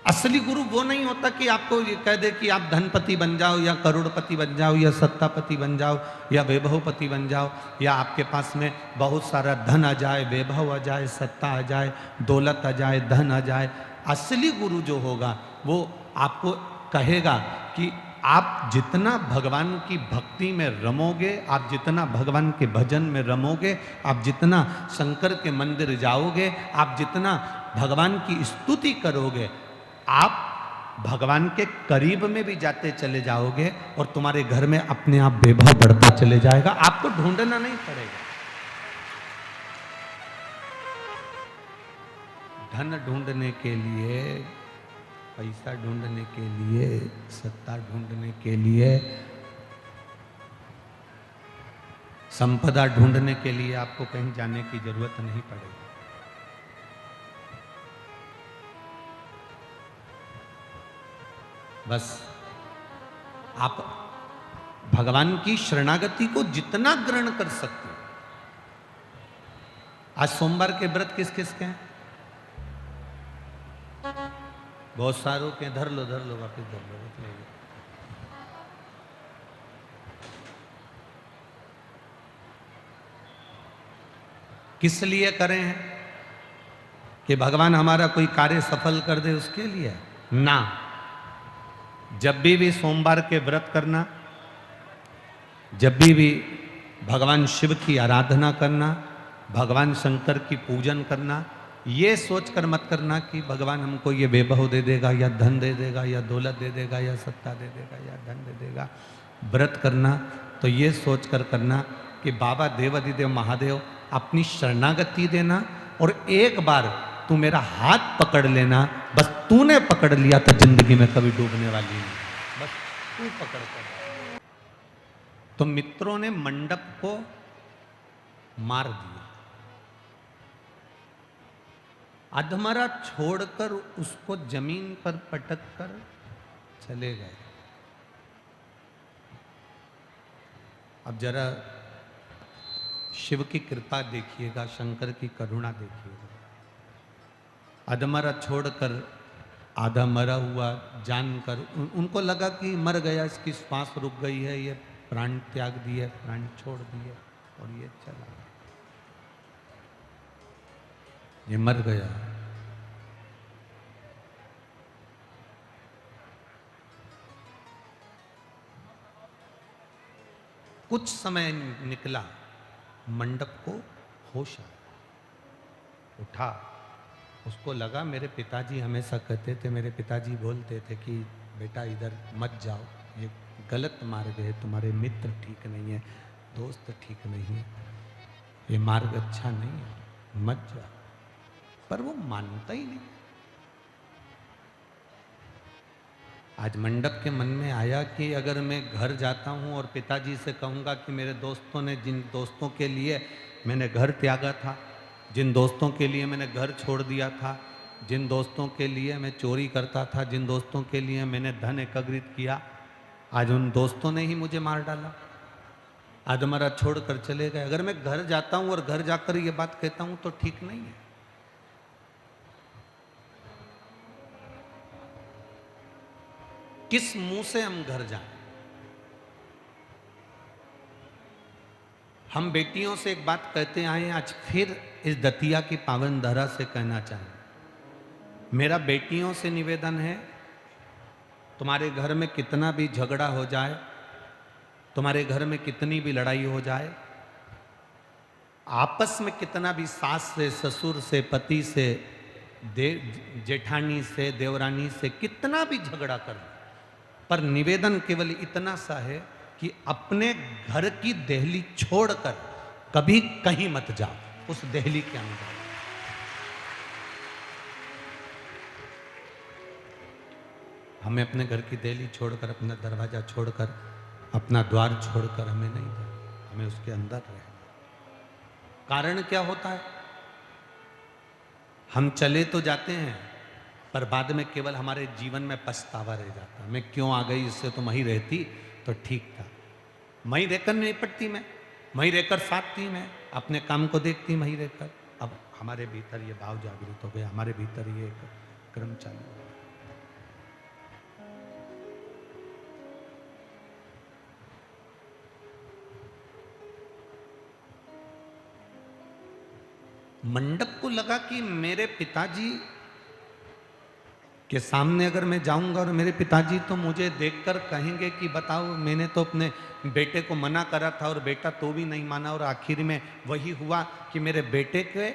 असली गुरु वो नहीं होता कि आपको ये कह दे कि आप धनपति बन जाओ या करोड़पति बन जाओ या सत्तापति बन जाओ या वैभवपति बन जाओ, या आपके पास में बहुत सारा धन आ जाए, वैभव आ जाए, सत्ता आ जाए, दौलत आ जाए, धन आ जाए। असली गुरु जो होगा वो आपको कहेगा कि आप जितना भगवान की भक्ति में रमोगे, आप जितना भगवान के भजन में रमोगे, आप जितना शंकर के मंदिर जाओगे, आप जितना भगवान की स्तुति करोगे, आप भगवान के करीब में भी जाते चले जाओगे और तुम्हारे घर में अपने आप वैभव बढ़ता चले जाएगा। आपको ढूंढना नहीं पड़ेगा। धन ढूंढने के लिए, पैसा ढूंढने के लिए, सत्ता ढूंढने के लिए, संपदा ढूंढने के लिए आपको कहीं जाने की जरूरत नहीं पड़ेगी। बस आप भगवान की शरणागति को जितना ग्रहण कर सकते हो। आज सोमवार के व्रत किस किस के हैं? बहुत सारों के। धर लो वापिस धर लो। किस लिए करें हैं? कि भगवान हमारा कोई कार्य सफल कर दे उसके लिए ना। जब भी सोमवार के व्रत करना, जब भी भगवान शिव की आराधना करना, भगवान शंकर की पूजन करना, ये सोचकर मत करना कि भगवान हमको ये वैभव दे देगा या धन दे देगा या दौलत दे देगा या सत्ता दे देगा या धन दे देगा। व्रत करना तो ये सोचकर करना कि बाबा देवाधिदेव महादेव अपनी शरणागति देना और एक बार तू मेरा हाथ पकड़ लेना। बस तूने पकड़ लिया तो जिंदगी में कभी डूबने वाली नहीं, बस तू पकड़ कर। तो मित्रों ने मंडप को मार दिया, अधमरा छोड़कर उसको जमीन पर पटक कर चले गए। अब जरा शिव की कृपा देखिएगा, शंकर की करुणा देखिएगा। अधमरा छोड़कर आधा मरा हुआ जानकर उनको लगा कि मर गया, इसकी श्वास रुक गई है, ये प्राण त्याग दिए, प्राण छोड़ दिए और ये चला, ये मर गया। कुछ समय निकला, मंडप को होश आया, उठा। उसको लगा मेरे पिताजी हमेशा कहते थे, मेरे पिताजी बोलते थे कि बेटा इधर मत जाओ, ये गलत मार्ग है, तुम्हारे मित्र ठीक नहीं है, दोस्त ठीक नहीं है, ये मार्ग अच्छा नहीं है, मत जाओ। पर वो मानता ही नहीं। आज मंडप के मन में आया कि अगर मैं घर जाता हूँ और पिताजी से कहूँगा कि मेरे दोस्तों ने, जिन दोस्तों के लिए मैंने घर त्यागा था, जिन दोस्तों के लिए मैंने घर छोड़ दिया था, जिन दोस्तों के लिए मैं चोरी करता था, जिन दोस्तों के लिए मैंने धन एकत्रित किया, आज उन दोस्तों ने ही मुझे मार डाला, अधमरा छोड़ कर चले गए। अगर मैं घर जाता हूँ और घर जाकर ये बात कहता हूँ तो ठीक नहीं है। किस मुंह से हम घर जाएं? हम बेटियों से एक बात कहते आए, आज फिर इस दतिया की पावन धरा से कहना चाहें। मेरा बेटियों से निवेदन है, तुम्हारे घर में कितना भी झगड़ा हो जाए, तुम्हारे घर में कितनी भी लड़ाई हो जाए, आपस में कितना भी सास से, ससुर से, पति से, जेठानी से, देवरानी से कितना भी झगड़ा कर, पर निवेदन केवल इतना सा है कि अपने घर की देहली छोड़कर कभी कहीं मत जाओ, उस देहली के अंदर। हमें अपने घर की देहली छोड़कर, अपना दरवाजा छोड़कर, अपना द्वार छोड़कर हमें नहीं जाना, हमें उसके अंदर रहना। कारण क्या होता है? हम चले तो जाते हैं, पर बाद में केवल हमारे जीवन में पछतावा रह जाता है। मैं क्यों आ गई, इससे तो वहीं रहती तो ठीक था, वहीं रहकर नहीं पड़ती, मैं वहीं रहकर साथ थी, मैं अपने काम को देखती वहीं रहकर। अब हमारे भीतर ये भाव जागृत हो गया, हमारे भीतर ये क्रम चालू हो गया। मंडप को लगा कि मेरे पिताजी के सामने अगर मैं जाऊंगा और मेरे पिताजी तो मुझे देखकर कहेंगे कि बताओ, मैंने तो अपने बेटे को मना करा था और बेटा तो भी नहीं माना, और आखिर में वही हुआ कि मेरे बेटे के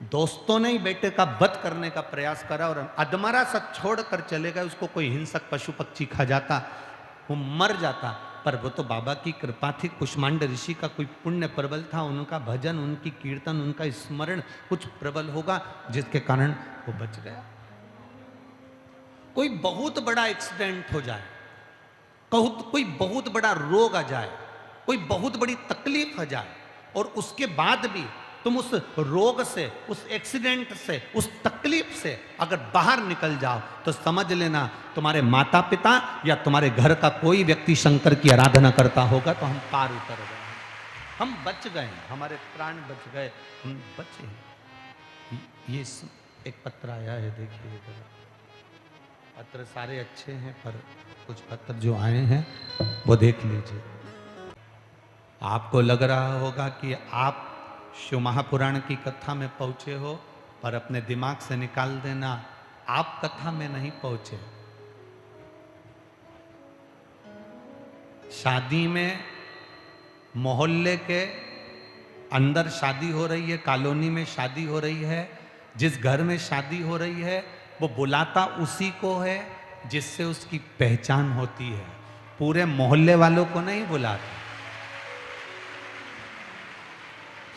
दोस्तों ने ही बेटे का वध करने का प्रयास करा और अधमरा सा छोड़ कर चले गए। उसको कोई हिंसक पशु पक्षी खा जाता, वो मर जाता। पर वो तो बाबा की कृपा थी, कुष्मांड ऋषि का कोई पुण्य प्रबल था, उनका भजन, उनकी कीर्तन, उनका स्मरण कुछ प्रबल होगा जिसके कारण वो बच गया। कोई बहुत बड़ा एक्सीडेंट हो जाए, कोई बहुत बड़ा रोग आ जाए, कोई बहुत बड़ी तकलीफ आ जाए, और उसके बाद भी तुम उस रोग से, उस एक्सीडेंट से, उस तकलीफ से अगर बाहर निकल जाओ तो समझ लेना तुम्हारे माता पिता या तुम्हारे घर का कोई व्यक्ति शंकर की आराधना करता होगा तो हम पार उतर गए, हम बच गए, हमारे प्राण बच गए, हम बचे। ये एक पत्र आया है, देखिए इधर। पत्र सारे अच्छे हैं पर कुछ पत्र जो आए हैं वो देख लीजिए। आपको लग रहा होगा कि आप शिव महापुराण की कथा में पहुंचे हो, पर अपने दिमाग से निकाल देना, आप कथा में नहीं पहुंचे। शादी में मोहल्ले के अंदर शादी हो रही है, कॉलोनी में शादी हो रही है, जिस घर में शादी हो रही है वो बुलाता उसी को है जिससे उसकी पहचान होती है, पूरे मोहल्ले वालों को नहीं बुलाता।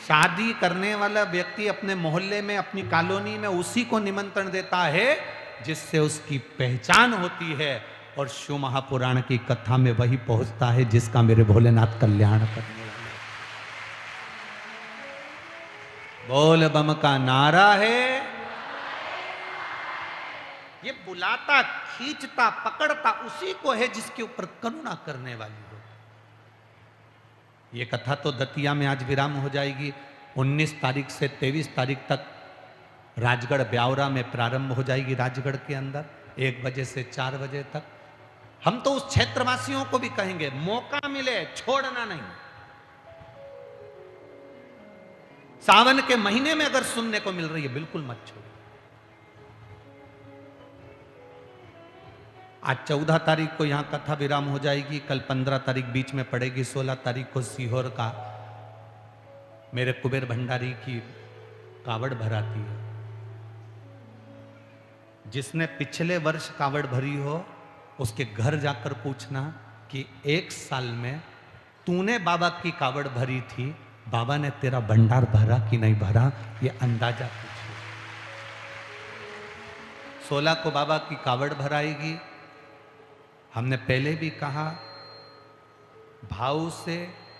शादी करने वाला व्यक्ति अपने मोहल्ले में, अपनी कॉलोनी में उसी को निमंत्रण देता है जिससे उसकी पहचान होती है, और शिव महापुराण की कथा में वही पहुंचता है जिसका मेरे भोलेनाथ कल्याण करने वाले। बोल बम का नारा है, ये बुलाता, खींचता, पकड़ता उसी को है जिसके ऊपर करुणा करने वाली हो। ये कथा तो दतिया में आज विराम हो जाएगी। 19 तारीख से 23 तारीख तक राजगढ़ ब्यावरा में प्रारंभ हो जाएगी, राजगढ़ के अंदर 1 बजे से 4 बजे तक। हम तो उस क्षेत्रवासियों को भी कहेंगे, मौका मिले छोड़ना नहीं। सावन के महीने में अगर सुनने को मिल रही है बिल्कुल मत छोड़ो। आज 14 तारीख को यहां कथा विराम हो जाएगी, कल 15 तारीख बीच में पड़ेगी, 16 तारीख को सीहोर का मेरे कुबेर भंडारी की कावड़ भराती है। जिसने पिछले वर्ष कावड़ भरी हो उसके घर जाकर पूछना कि 1 साल में तूने बाबा की कावड़ भरी थी, बाबा ने तेरा भंडार भरा कि नहीं भरा, ये अंदाजा पूछिए। 16 को बाबा की कावड़ भराएगी। हमने पहले भी कहा, भाव से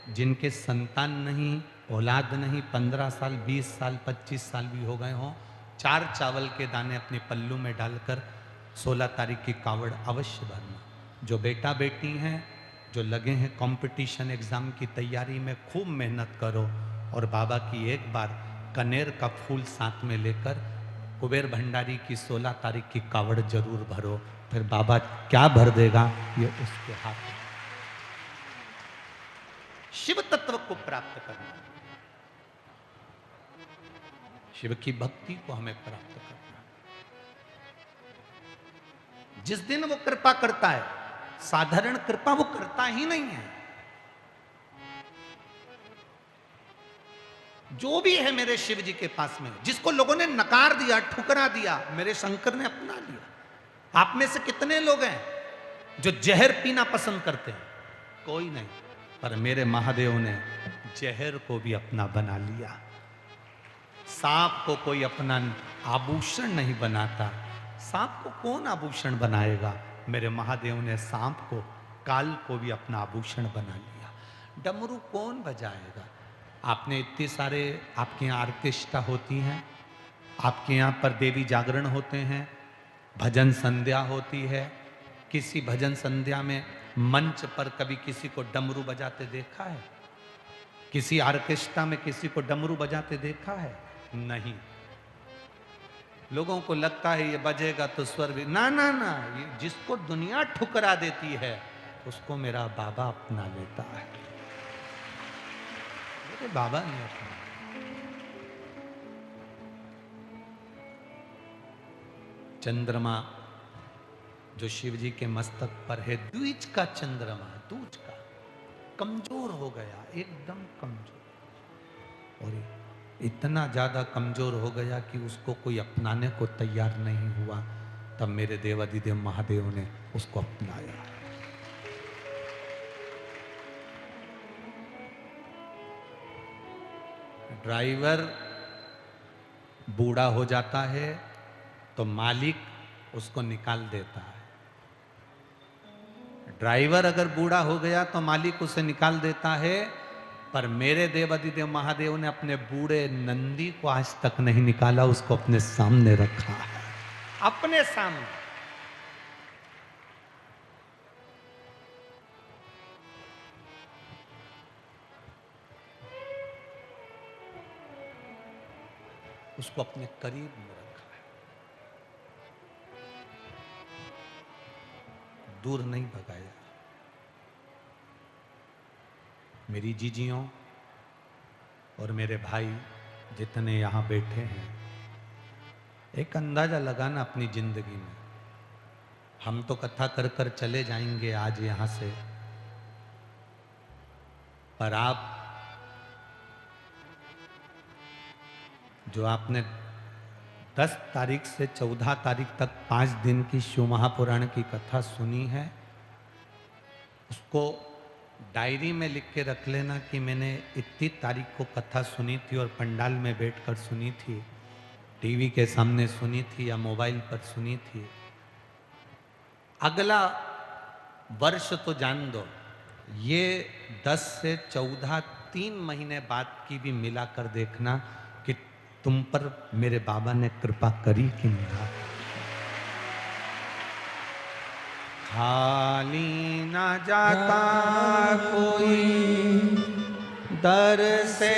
जिनके संतान नहीं, औलाद नहीं, 15 साल, 20 साल, 25 साल भी हो गए हों, 4 चावल के दाने अपने पल्लू में डालकर 16 तारीख की कावड़ अवश्य भरना। जो बेटा बेटी हैं, जो लगे हैं कंपटीशन एग्जाम की तैयारी में, खूब मेहनत करो और बाबा की एक बार कनेर का फूल साथ में लेकर कुबेर भंडारी की 16 तारीख की कावड़ जरूर भरो। फिर बाबा क्या भर देगा ये उसके हाथ में। शिव तत्व को प्राप्त करना, शिव की भक्ति को हमें प्राप्त करना। जिस दिन वो कृपा करता है, साधारण कृपा वो करता ही नहीं है। जो भी है मेरे शिव जी के पास में, जिसको लोगों ने नकार दिया, ठुकरा दिया, मेरे शंकर ने अपना लिया। आप में से कितने लोग हैं जो जहर पीना पसंद करते हैं? कोई नहीं, पर मेरे महादेव ने जहर को भी अपना बना लिया। सांप को कोई अपना आभूषण नहीं बनाता। सांप को कौन आभूषण बनाएगा? मेरे महादेव ने सांप को, काल को भी अपना आभूषण बना लिया। डमरू कौन बजाएगा? आपने इतने सारे, आपके यहाँ ऑर्केस्ट्रा होती हैं, आपके यहाँ पर देवी जागरण होते हैं, भजन संध्या होती है। किसी भजन संध्या में मंच पर कभी किसी को डमरू बजाते देखा है? किसी ऑर्केस्ट्रा में किसी को डमरू बजाते देखा है? नहीं। लोगों को लगता है ये बजेगा तो स्वर भी, ना ना ना, ये जिसको दुनिया ठुकरा देती है उसको मेरा बाबा अपना लेता है। मेरे बाबा ने अपना। चंद्रमा जो शिव जी के मस्तक पर है, द्विज का चंद्रमा, दूज का, कमजोर हो गया, एकदम कमजोर, और इतना ज्यादा कमजोर हो गया कि उसको कोई अपनाने को तैयार नहीं हुआ। तब मेरे देवाधिदेव महादेव ने उसको अपनाया। ड्राइवर बूढ़ा हो जाता है तो मालिक उसको निकाल देता है। ड्राइवर अगर बूढ़ा हो गया तो मालिक उसे निकाल देता है, पर मेरे देवाधिदेव महादेव ने अपने बूढ़े नंदी को आज तक नहीं निकाला, उसको अपने सामने रखा है, अपने सामने। उसको अपने करीब में रखा है, दूर नहीं भगाया। मेरी जीजियों और मेरे भाई जितने यहां बैठे हैं, एक अंदाजा लगाना अपनी जिंदगी में। हम तो कथा कर कर चले जाएंगे आज यहां से, पर आप जो आपने 10 तारीख से 14 तारीख तक 5 दिन की शिव महापुराण की कथा सुनी है, उसको डायरी में लिख के रख लेना कि मैंने इतनी तारीख को कथा सुनी थी और पंडाल में बैठकर सुनी थी, टीवी के सामने सुनी थी या मोबाइल पर सुनी थी। अगला वर्ष तो जान दो, ये 10 से 14 3 महीने बाद की भी मिलाकर देखना कि तुम पर मेरे बाबा ने कृपा करी कि नहीं। खाली ना जाता कोई दर से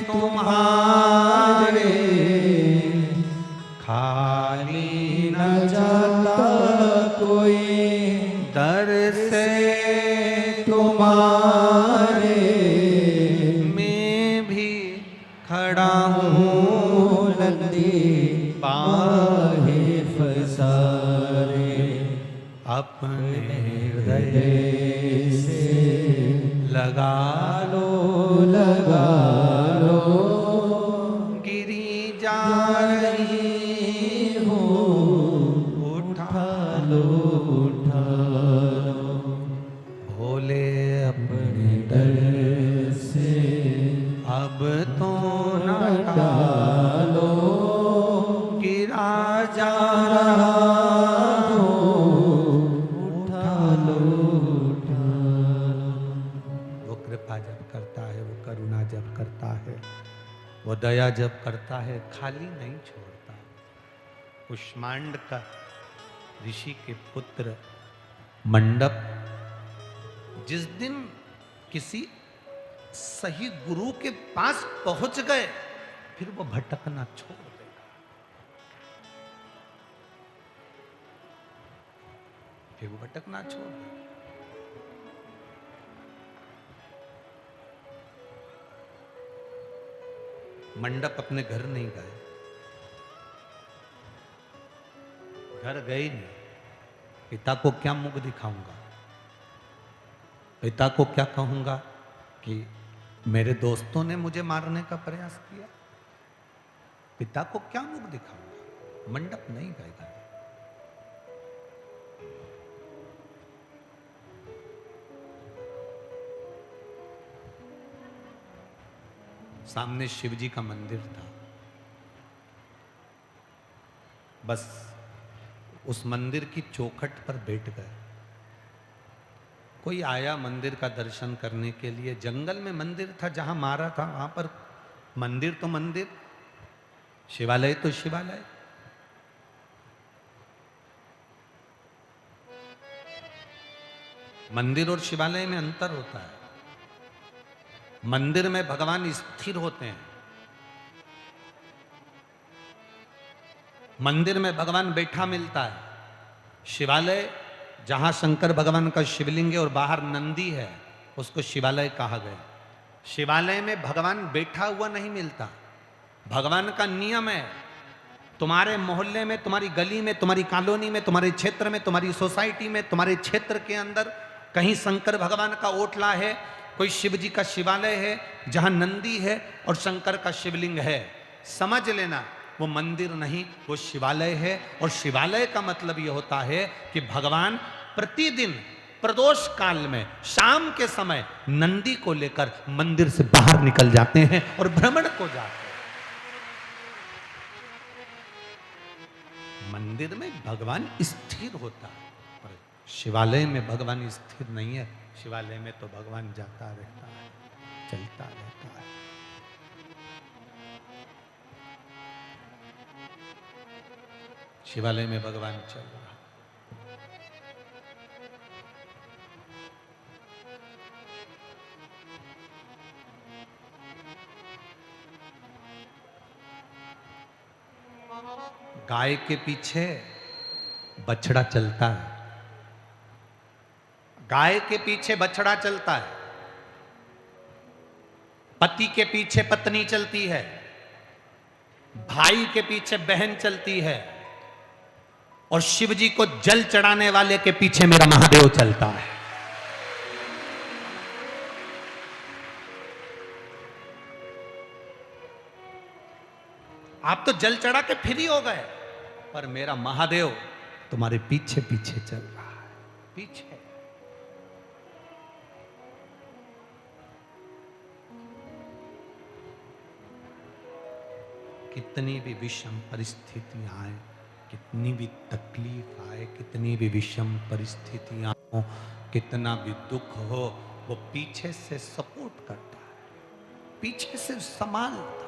तुम्हारे, खाली ना जाता कोई दर से तुम्हारे, मैं भी खड़ा हूँ नंदी बाहे फसारे, अपने हृदय से लगा लो, लगा लो, गिरी जा रही हो, उठा लो, उठा लो, भोले अपने दर से अब तो न डालो, गिरा जा रहा जब करता है, वो दया जब करता है, खाली नहीं छोड़ता। कुष्मांड का ऋषि के पुत्र मंडप जिस दिन किसी सही गुरु के पास पहुंच गए, फिर वो भटकना छोड़ देगा, फिर वो भटकना छोड़ देगा। मंडप अपने घर नहीं गए, घर गए ही नहीं। पिता को क्या मुख दिखाऊंगा, पिता को क्या कहूंगा कि मेरे दोस्तों ने मुझे मारने का प्रयास किया, पिता को क्या मुख दिखाऊंगा। मंडप नहीं गए घर। सामने शिव जी का मंदिर था, बस उस मंदिर की चौखट पर बैठ गए। कोई आया मंदिर का दर्शन करने के लिए, जंगल में मंदिर था जहां मारा था, वहां पर मंदिर तो मंदिर, शिवालय तो शिवालय। मंदिर और शिवालय में अंतर होता है। मंदिर में भगवान स्थिर होते हैं, मंदिर में भगवान बैठा मिलता है। शिवालय जहां शंकर भगवान का शिवलिंग है और बाहर नंदी है, उसको शिवालय कहा गया। शिवालय में भगवान बैठा हुआ नहीं मिलता, भगवान का नियम है तुम्हारे मोहल्ले में, तुम्हारी गली में, तुम्हारी कॉलोनी में, तुम्हारे क्षेत्र में, तुम्हारी सोसाइटी में, तुम्हारे क्षेत्र के अंदर कहीं शंकर भगवान का ओटला है, कोई शिव जी का शिवालय है जहां नंदी है और शंकर का शिवलिंग है, समझ लेना वो मंदिर नहीं, वो शिवालय है। और शिवालय का मतलब ये होता है कि भगवान प्रतिदिन प्रदोष काल में शाम के समय नंदी को लेकर मंदिर से बाहर निकल जाते हैं और भ्रमण को जाते हैं। मंदिर में भगवान स्थिर होता है, पर शिवालय में भगवान स्थिर नहीं है। शिवालय में तो भगवान जाता रहता है, चलता रहता है। शिवालय में भगवान चल रहा है। गाय के पीछे बछड़ा चलता है, गाय के पीछे बछड़ा चलता है, पति के पीछे पत्नी चलती है, भाई के पीछे बहन चलती है, और शिव जी को जल चढ़ाने वाले के पीछे मेरा महादेव चलता है। आप तो जल चढ़ा के फ्री हो गए, पर मेरा महादेव तुम्हारे पीछे पीछे चल रहा है, पीछे। कितनी भी विषम परिस्थितियां आए, कितनी भी तकलीफ आए, कितनी भी विषम परिस्थितियां हो, कितना भी दुख हो, वो पीछे से सपोर्ट करता है, पीछे से संभालता है।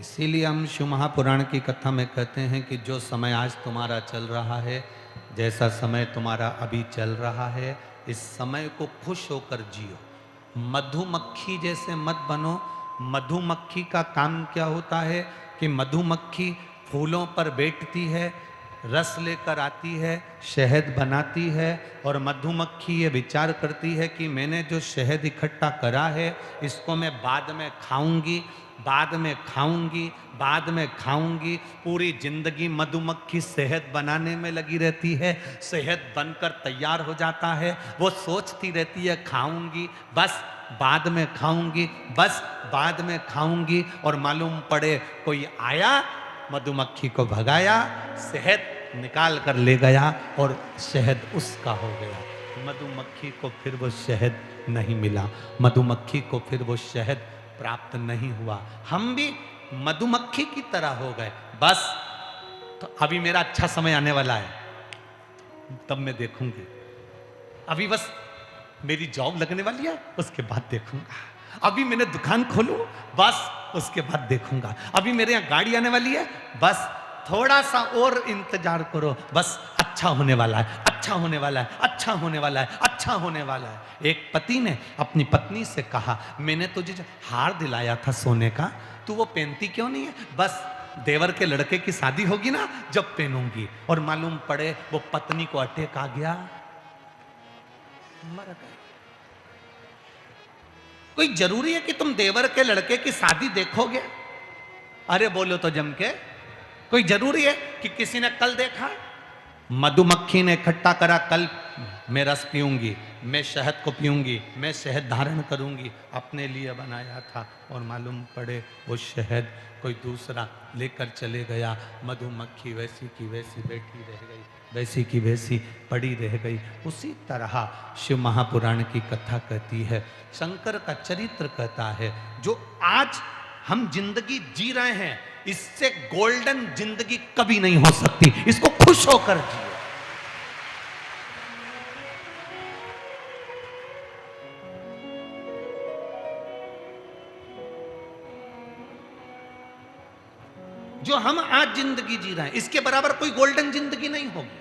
इसीलिए हम शिव महापुराण की कथा में कहते हैं कि जो समय आज तुम्हारा चल रहा है, जैसा समय तुम्हारा अभी चल रहा है, इस समय को खुश होकर जियो। मधुमक्खी जैसे मत बनो। मधुमक्खी का काम क्या होता है कि मधुमक्खी फूलों पर बैठती है, रस लेकर आती है, शहद बनाती है, और मधुमक्खी ये विचार करती है कि मैंने जो शहद इकट्ठा करा है इसको मैं बाद में खाऊंगी, बाद में खाऊंगी, बाद में खाऊंगी। पूरी जिंदगी मधुमक्खी शहद बनाने में लगी रहती है, शहद बनकर तैयार हो जाता है, वो सोचती रहती है खाऊंगी, बस बाद में खाऊंगी, बस बाद में खाऊंगी, और मालूम पड़े कोई आया, मधुमक्खी को भगाया, शहद निकाल कर ले गया और शहद उसका हो गया। मधुमक्खी को फिर वो शहद नहीं मिला, मधुमक्खी को फिर वो शहद प्राप्त नहीं हुआ। हम भी मधुमक्खी की तरह हो गए। बस तो अभी मेरा अच्छा समय आने वाला है, तब मैं देखूंगी। अभी बस मेरी जॉब लगने वाली है, उसके बाद देखूंगा। अभी मैंने दुकान खोलूं, बस उसके बाद देखूंगा। अभी मेरे यहाँ गाड़ी आने वाली है, बस थोड़ा सा और इंतजार करो, बस अच्छा होने वाला है, अच्छा होने वाला है, अच्छा होने वाला है, अच्छा होने वाला है। एक पति ने अपनी पत्नी से कहा, मैंने तुझे जो हार दिलाया था सोने का, तू वो पहनती क्यों नहीं है? बस देवर के लड़के की शादी होगी ना, जब पहनूंगी। और मालूम पड़े वो पत्नी को अटैक आ गया, मर गए। कोई जरूरी है कि तुम देवर के लड़के की शादी देखोगे? अरे बोलो तो जम के, कोई जरूरी है कि किसी ने कल देखा? मधुमक्खी ने इकट्ठा करा, कल मैं रस पीऊंगी, मैं शहद को पीऊंगी, मैं शहद धारण करूंगी, अपने लिए बनाया था, और मालूम पड़े वो शहद कोई दूसरा लेकर चले गया। मधुमक्खी वैसी की वैसी बैठी रह गई, वैसी की वैसी पड़ी रह गई। उसी तरह शिव महापुराण की कथा कहती है, शंकर का चरित्र कहता है, जो आज हम जिंदगी जी रहे हैं, इससे गोल्डन जिंदगी कभी नहीं हो सकती। इसको खुश होकर जियो। जो हम आज जिंदगी जी रहे हैं, इसके बराबर कोई गोल्डन जिंदगी नहीं होगी।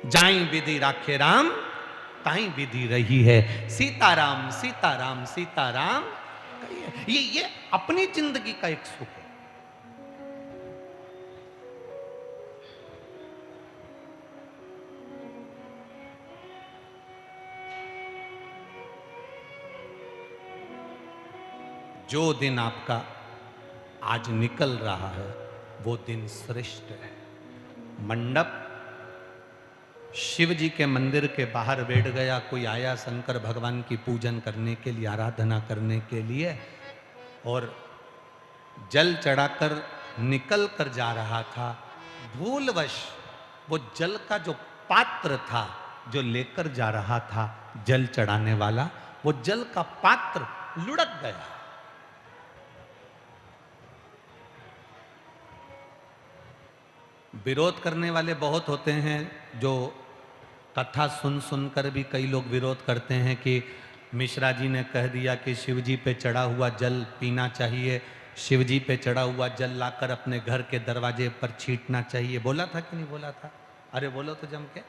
जाई विधि राखे राम, ताई विधि रही है। सीताराम सीताराम सीताराम, ये अपनी जिंदगी का एक सुख है। जो दिन आपका आज निकल रहा है वो दिन श्रेष्ठ है। मंडप शिव जी के मंदिर के बाहर बैठ गया, कोई आया शंकर भगवान की पूजन करने के लिए, आराधना करने के लिए, और जल चढ़ाकर निकल कर जा रहा था। भूलवश वो जल का जो पात्र था, जो लेकर जा रहा था जल चढ़ाने वाला, वो जल का पात्र लुढ़क गया। विरोध करने वाले बहुत होते हैं, जो कथा सुन सुनकर भी कई लोग विरोध करते हैं कि मिश्रा जी ने कह दिया कि शिव जी पे चढ़ा हुआ जल पीना चाहिए, शिव जी पे चढ़ा हुआ जल लाकर अपने घर के दरवाजे पर छींटना चाहिए। बोला था कि नहीं बोला था? अरे बोलो तो जम के।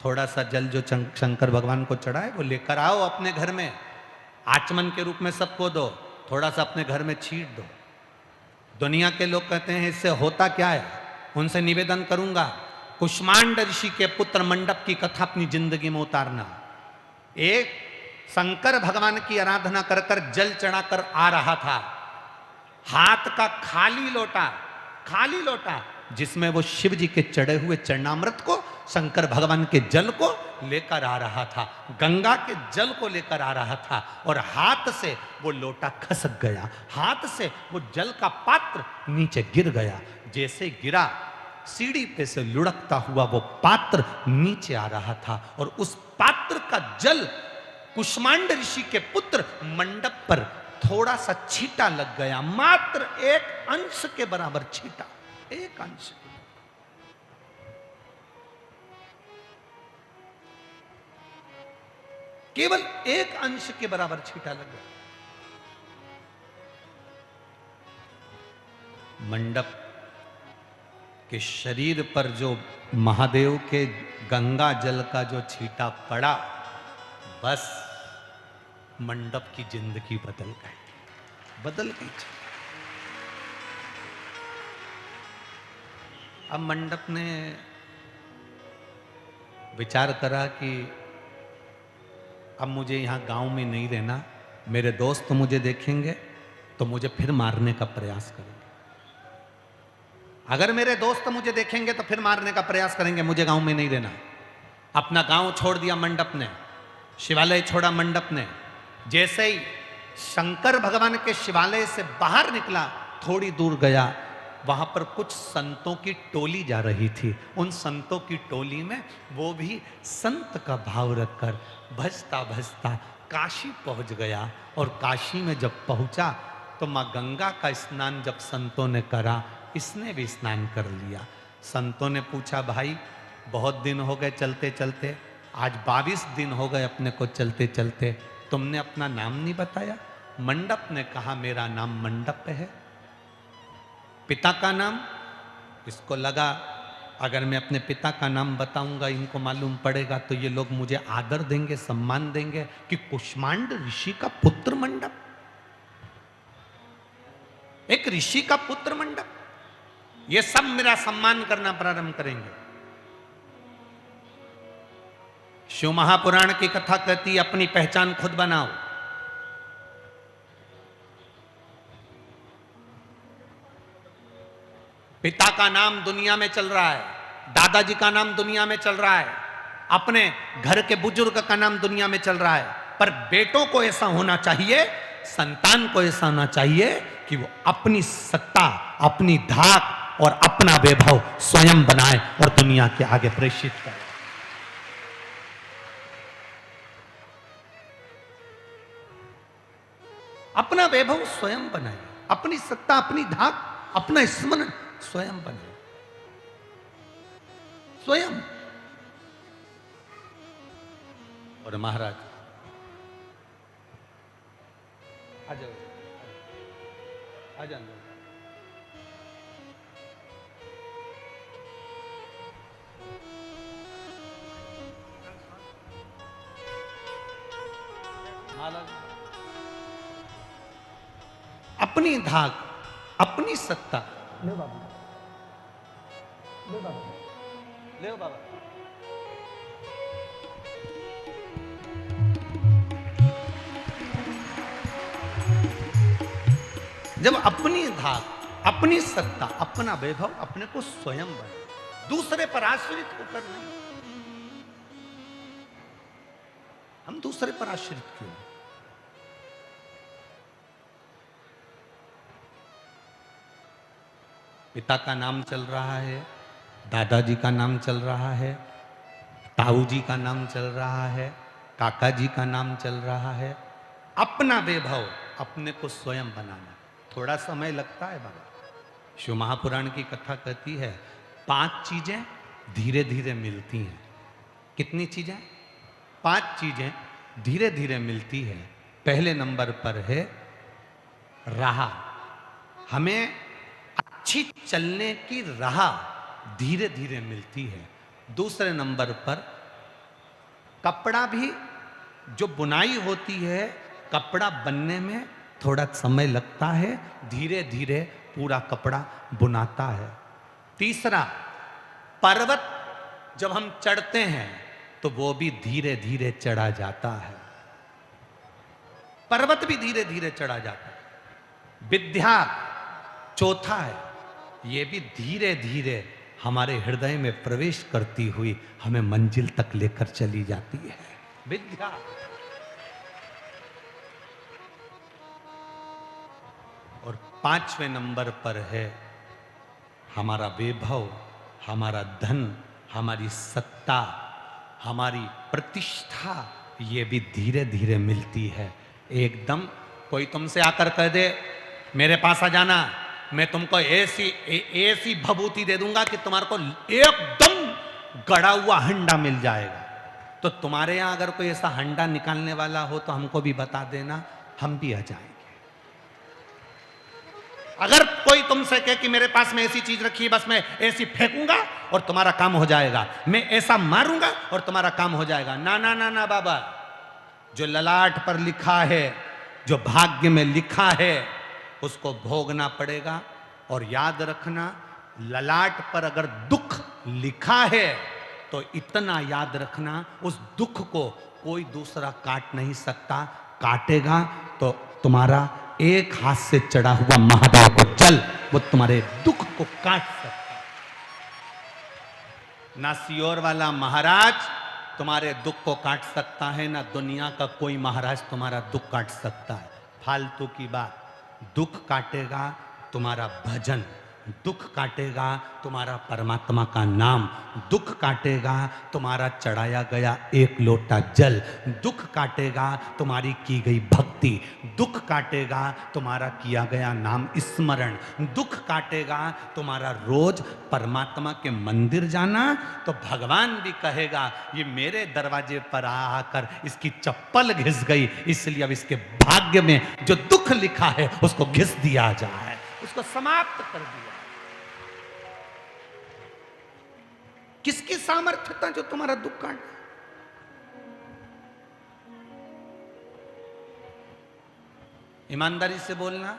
थोड़ा सा जल जो शंकर भगवान को चढ़ा है वो लेकर आओ अपने घर में, आचमन के रूप में सबको दो, थोड़ा सा अपने घर में छींट दो। दुनिया के लोग कहते हैं इससे होता क्या है? उनसे निवेदन करूंगा, कुष्मांड ऋषि के पुत्र मंडप की कथा अपनी जिंदगी में उतारना। एक शंकर भगवान की आराधना कर कर जल चढ़ाकर आ रहा था, हाथ का खाली लोटा जिसमें वो शिव जी के चढ़े हुए चरणामृत को, शंकर भगवान के जल को लेकर आ रहा था, गंगा के जल को लेकर आ रहा था, और हाथ से वो लोटा खसक गया, हाथ से वो जल का पात्र नीचे गिर गया। जैसे गिरा, सीढ़ी पे से लुढ़कता हुआ वो पात्र नीचे आ रहा था, और उस पात्र का जल कुष्मांड ऋषि के पुत्र मंडप पर थोड़ा सा छींटा लग गया, मात्र एक अंश के बराबर छींटा, एक अंश। केवल एक अंश के बराबर छींटा लग गया। मंडप के शरीर पर जो महादेव के गंगा जल का जो छींटा पड़ा, बस मंडप की जिंदगी बदल गई। अब मंडप ने विचार करा कि अब मुझे यहाँ गांव में नहीं रहना, मेरे दोस्त मुझे देखेंगे तो मुझे फिर मारने का प्रयास करेंगे। अगर मेरे दोस्त मुझे देखेंगे तो फिर मारने का प्रयास करेंगे, मुझे गांव में नहीं रहना। अपना गांव छोड़ दिया मंडप ने, शिवालय छोड़ा मंडप ने। जैसे ही शंकर भगवान के शिवालय से बाहर निकला, थोड़ी दूर गया, वहां पर कुछ संतों की टोली जा रही थी। उन संतों की टोली में वो भी संत का भाव रखकर भजता भजता काशी पहुंच गया। और काशी में जब पहुंचा तो मां गंगा का स्नान जब संतों ने करा, इसने भी स्नान कर लिया। संतों ने पूछा, भाई बहुत दिन हो गए चलते चलते, आज 22 दिन हो गए अपने को चलते चलते, तुमने अपना नाम नहीं बताया। मंडप ने कहा, मेरा नाम मंडप है। पिता का नाम? इसको लगा अगर मैं अपने पिता का नाम बताऊंगा, इनको मालूम पड़ेगा तो ये लोग मुझे आदर देंगे, सम्मान देंगे कि कुष्मांड ऋषि का पुत्र मंडप, एक ऋषि का पुत्र मंडप, ये सब मेरा सम्मान करना प्रारंभ करेंगे। शिव महापुराण की कथा कहती, अपनी पहचान खुद बनाओ। पिता का नाम दुनिया में चल रहा है, दादाजी का नाम दुनिया में चल रहा है, अपने घर के बुजुर्ग का नाम दुनिया में चल रहा है, पर बेटों को ऐसा होना चाहिए, संतान को ऐसा होना चाहिए कि वो अपनी सत्ता, अपनी धाक और अपना वैभव स्वयं बनाए और दुनिया के आगे प्रेषित करे। अपना वैभव स्वयं बनाए, अपनी सत्ता, अपनी धाक, अपना स्मरण स्वयं बनाए, स्वयं। और महाराज आ जाओ, आ जाओ। अपनी धाक, अपनी सत्ता। ले बाबा, ले बाबा, ले बाबा। जब अपनी धाक, अपनी सत्ता, अपना वैभव अपने को स्वयं बने, दूसरे पर आश्रित होकर नहीं। हम दूसरे पर आश्रित क्यों? पिता का नाम चल रहा है, दादाजी का नाम चल रहा है, ताऊ जी का नाम चल रहा है, काका जी का नाम चल रहा है। अपना वैभव अपने को स्वयं बनाना थोड़ा समय लगता है बाबा। शिव महापुराण की कथा कहती है 5 चीजें धीरे धीरे मिलती हैं। कितनी चीजें? 5 चीजें धीरे धीरे मिलती है। पहले नंबर पर है राह। हमें अच्छी चलने की राह धीरे धीरे मिलती है। दूसरे नंबर पर कपड़ा भी, जो बुनाई होती है, कपड़ा बनने में थोड़ा समय लगता है, धीरे धीरे पूरा कपड़ा बुनाता है। तीसरा, पर्वत जब हम चढ़ते हैं तो वो भी धीरे धीरे चढ़ा जाता है। पर्वत भी धीरे धीरे चढ़ा जाता है। विद्या चौथा है, ये भी धीरे धीरे हमारे हृदय में प्रवेश करती हुई हमें मंजिल तक लेकर चली जाती है। विद्या। और 5वें नंबर पर है हमारा वैभव, हमारा धन, हमारी सत्ता, हमारी प्रतिष्ठा। ये भी धीरे धीरे मिलती है। एकदम कोई तुमसे आकर कह दे मेरे पास आ जाना, मैं तुमको ऐसी भभूति दे दूंगा कि तुम्हारे को एकदम गड़ा हुआ हंडा मिल जाएगा। तो तुम्हारे यहां अगर कोई ऐसा हंडा निकालने वाला हो तो हमको भी बता देना, हम भी आ जाएंगे। अगर कोई तुमसे कहे कि मेरे पास में ऐसी चीज रखी है, बस मैं ऐसी फेंकूंगा और तुम्हारा काम हो जाएगा, मैं ऐसा मारूंगा और तुम्हारा काम हो जाएगा, ना ना ना ना बाबा। जो ललाट पर लिखा है, जो भाग्य में लिखा है, उसको भोगना पड़ेगा। और याद रखना, ललाट पर अगर दुख लिखा है तो इतना याद रखना, उस दुख को कोई दूसरा काट नहीं सकता। काटेगा तो तुम्हारा एक हाथ से चढ़ा हुआ महादेव को चल, वो तुम्हारे दुख को काट सकता। ना सियोर वाला महाराज तुम्हारे दुख को काट सकता है, ना दुनिया का कोई महाराज तुम्हारा दुख काट सकता है। फालतू की बात। दुख काटेगा तुम्हारा भजन, दुख काटेगा तुम्हारा परमात्मा का नाम, दुख काटेगा तुम्हारा चढ़ाया गया एक लोटा जल, दुख काटेगा तुम्हारी की गई भक्ति, दुख काटेगा तुम्हारा किया गया नाम स्मरण, दुख काटेगा तुम्हारा रोज परमात्मा के मंदिर जाना। तो भगवान भी कहेगा ये मेरे दरवाजे पर आकर इसकी चप्पल घिस गई, इसलिए अब इसके भाग्य में जो दुख लिखा है उसको घिस दिया जाए, उसको समाप्त कर दिया। किसकी सामर्थ्य था जो तुम्हारा दुख काट? ईमानदारी से बोलना,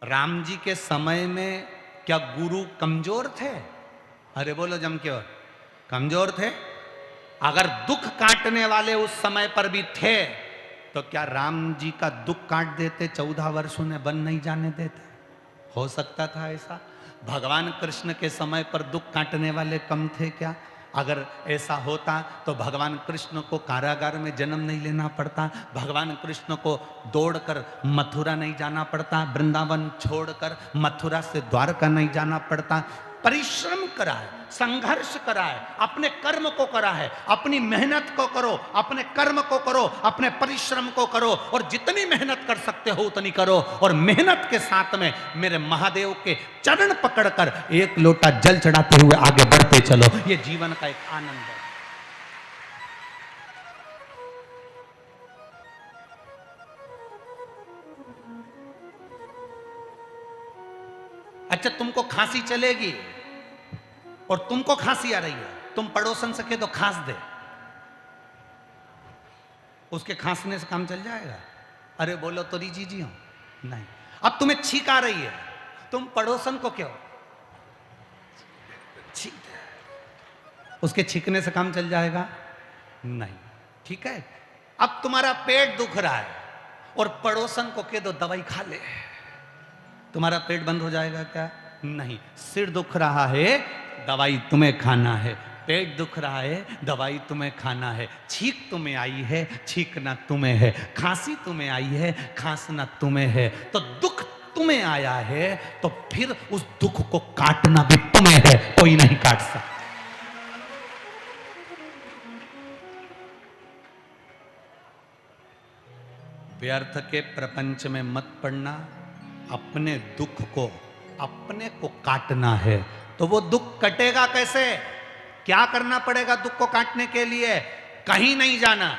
राम जी के समय में क्या गुरु कमजोर थे? अरे बोलो जम के, और कमजोर थे? अगर दुख काटने वाले उस समय पर भी थे तो क्या राम जी का दुख काट देते? 14 वर्ष उन्हें वन नहीं जाने देते? हो सकता था ऐसा? भगवान कृष्ण के समय पर दुख काटने वाले कम थे क्या? अगर ऐसा होता तो भगवान कृष्ण को कारागार में जन्म नहीं लेना पड़ता, भगवान कृष्ण को दौड़कर मथुरा नहीं जाना पड़ता, वृंदावन छोड़कर मथुरा से द्वारका नहीं जाना पड़ता। परिश्रम करा है, संघर्ष करा है, अपने कर्म को करा है, अपनी मेहनत को करो, अपने कर्म को करो, अपने परिश्रम को करो, और जितनी मेहनत कर सकते हो उतनी करो। और मेहनत के साथ में मेरे महादेव के चरण पकड़कर एक लोटा जल चढ़ाते हुए आगे बढ़ते चलो। ये जीवन का एक आनंद है। अच्छा, तुमको खांसी चलेगी और तुमको खांसी आ रही है, तुम पड़ोसन से कह दो खांस दे, उसके खांसने से काम चल जाएगा? अरे बोलो तो रीजी जी हो नहीं। अब तुम्हें छींक आ रही है, तुम पड़ोसन को क्यों छींक, उसके छींकने से काम चल जाएगा? नहीं। ठीक है, अब तुम्हारा पेट दुख रहा है और पड़ोसन को कह दो दवाई खा ले, तुम्हारा पेट बंद हो जाएगा क्या? नहीं। सिर दुख रहा है, दवाई तुम्हें खाना है। पेट दुख रहा है, दवाई तुम्हें खाना है। छींक तुम्हें आई है, छींकना तुम्हें है। खांसी तुम्हें आई है, खांसना तुम्हें है। तो दुख तुम्हें आया है, तो फिर उस दुख को काटना भी तुम्हें है, कोई नहीं काट सकता। व्यर्थ के प्रपंच में मत पड़ना। अपने दुख को, अपने को काटना है। तो वो दुख कटेगा कैसे? क्या करना पड़ेगा दुख को काटने के लिए? कहीं नहीं जाना।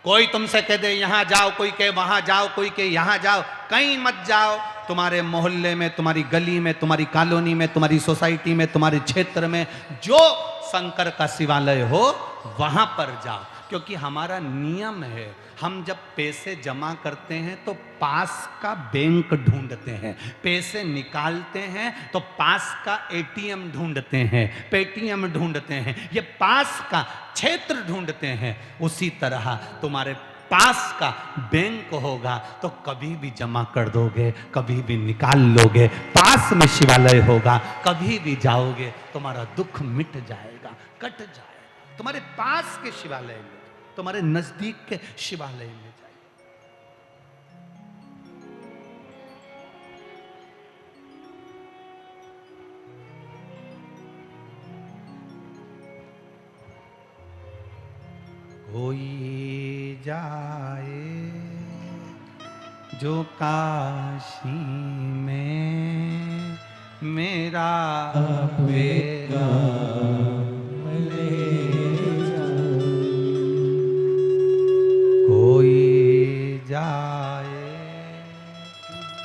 कोई तुमसे कह दे यहां जाओ, कोई कहे वहां जाओ, कोई कहे यहां जाओ, कहीं मत जाओ। तुम्हारे मोहल्ले में, तुम्हारी गली में, तुम्हारी कॉलोनी में, तुम्हारी सोसाइटी में, तुम्हारे क्षेत्र में जो शंकर का शिवालय हो वहां पर जाओ। क्योंकि हमारा नियम है, हम जब पैसे जमा करते हैं तो पास का बैंक ढूंढते हैं, पैसे निकालते हैं तो पास का एटीएम ढूंढते हैं, पेटीएम ढूंढते हैं, ये पास का क्षेत्र ढूंढते हैं। उसी तरह तुम्हारे पास का बैंक होगा तो कभी भी जमा कर दोगे, कभी भी निकाल लोगे। पास में शिवालय होगा, कभी भी जाओगे तुम्हारा दुख मिट जाएगा, कट जाएगा। तुम्हारे पास के शिवालय में, तुम्हारे नजदीक के शिवालय में जाइए। कोई जाए जो काशी में मेरा बेगा जाए,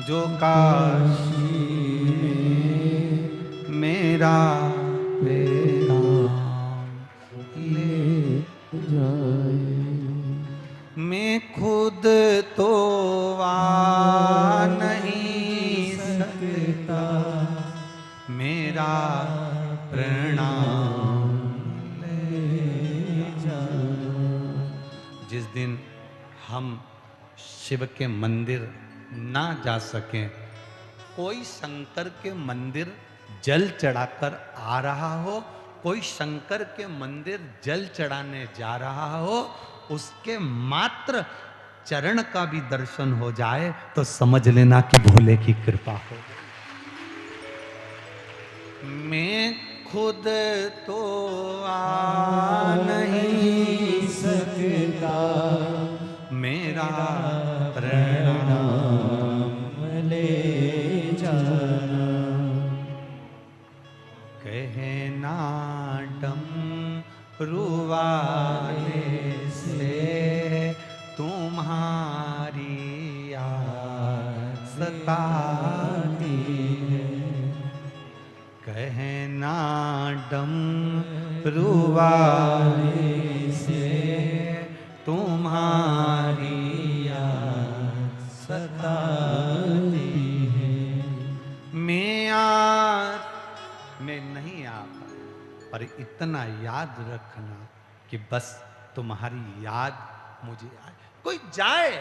जो काशी में मेरा पैगाम ले जाए। मैं खुद तो आ नहीं सकता, मेरा प्रणाम ले जाए। जिस दिन हम शिव के मंदिर ना जा सकें, कोई शंकर के मंदिर जल चढ़ाकर आ रहा हो, कोई शंकर के मंदिर जल चढ़ाने जा रहा हो, उसके मात्र चरण का भी दर्शन हो जाए तो समझ लेना कि भोले की कृपा हो। मैं खुद तो आ नहीं सकता, मेरा प्रणाम ले जाना। कहना डमरुवाले से तुम्हारी याद सताती है। कहना डमरुवाले से तुम्हारी याद सताती है। मैं नहीं आ पाया, पर इतना याद रखना कि बस तुम्हारी याद मुझे आए। कोई जाए।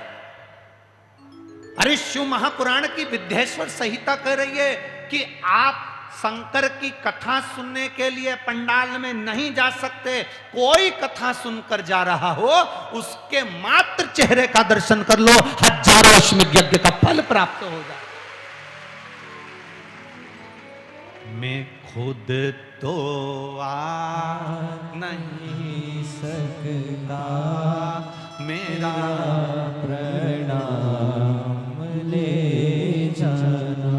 अरे शिव महापुराण की विद्येश्वर संहिता कह रही है कि आप शंकर की कथा सुनने के लिए पंडाल में नहीं जा सकते। कोई कथा सुनकर जा रहा हो, उसके मात्र चेहरे का दर्शन कर लो, हजारों अश्वमेध यज्ञ का फल प्राप्त हो जाए। मैं खुद तो आ नहीं सकता, मेरा प्रणाम ले जाना।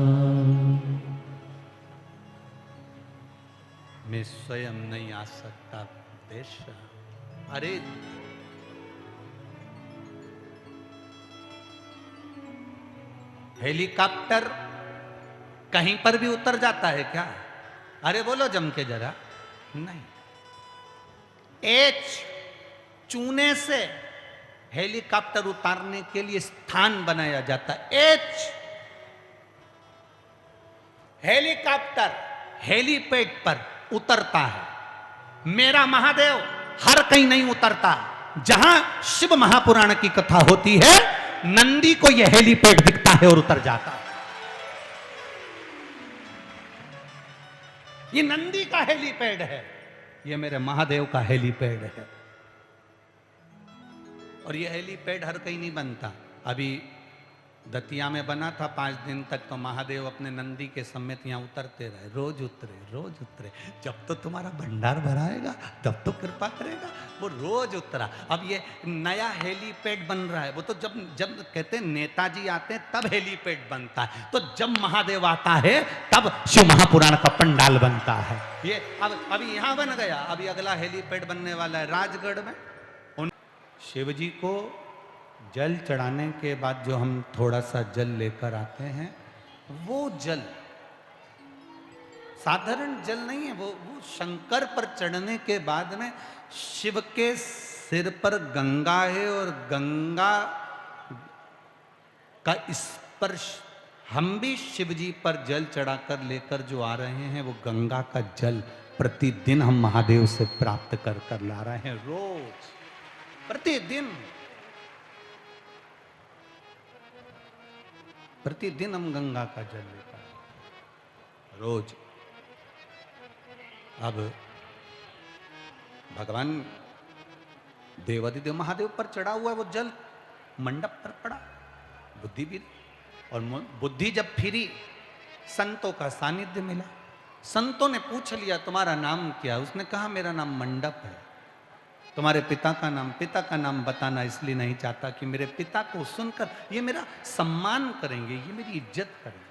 मैं स्वयं नहीं आ सकता देश। अरे हेलीकॉप्टर कहीं पर भी उतर जाता है क्या? अरे बोलो जम के जरा। नहीं, एच चूने से हेलीकॉप्टर उतारने के लिए स्थान बनाया जाता है। एच हेलीकॉप्टर हेलीपैड पर उतरता है। मेरा महादेव हर कहीं नहीं उतरता। जहां शिव महापुराण की कथा होती है, नंदी को यह हेलीपैड दिखता है और उतर जाता है। ये नंदी का हेलीपैड है, ये मेरे महादेव का हेलीपैड है। और ये हेलीपैड हर कहीं नहीं बनता। अभी दतिया में बना था 5 दिन तक, तो महादेव अपने नंदी के समेत यहाँ उतरते रहे, रोज उतरे रोज उतरे। जब तो तुम्हारा भंडार भराएगा तब तो कृपा करेगा। वो रोज उतरा। अब ये नया हेलीपैड बन रहा है। वो तो जब जब कहते हैं नेताजी आते हैं तब हेलीपैड बनता है, तो जब महादेव आता है तब शिव महापुराण का पंडाल बनता है। ये अब अभी यहाँ बन गया, अभी अगला हेलीपैड बनने वाला है राजगढ़ में। शिव जी को जल चढ़ाने के बाद जो हम थोड़ा सा जल लेकर आते हैं, वो जल साधारण जल नहीं है। वो शंकर पर चढ़ने के बाद में शिव के सिर पर गंगा है, और गंगा का स्पर्श हम भी शिव जी पर जल चढ़ाकर लेकर जो आ रहे हैं, वो गंगा का जल प्रतिदिन हम महादेव से प्राप्त कर कर ला रहे हैं, रोज प्रतिदिन। प्रतिदिन हम गंगा का जल लेकर रोज। अब भगवान देवादिदेव महादेव पर चढ़ा हुआ है वो जल, मंडप पर पड़ा, बुद्धि भी। और बुद्धि जब फिरी, संतों का सानिध्य मिला। संतों ने पूछ लिया तुम्हारा नाम क्या? उसने कहा मेरा नाम मंडप है। तुम्हारे पिता का नाम बताना इसलिए नहीं चाहता कि मेरे पिता को सुनकर ये मेरा सम्मान करेंगे, ये मेरी इज्जत करेंगे,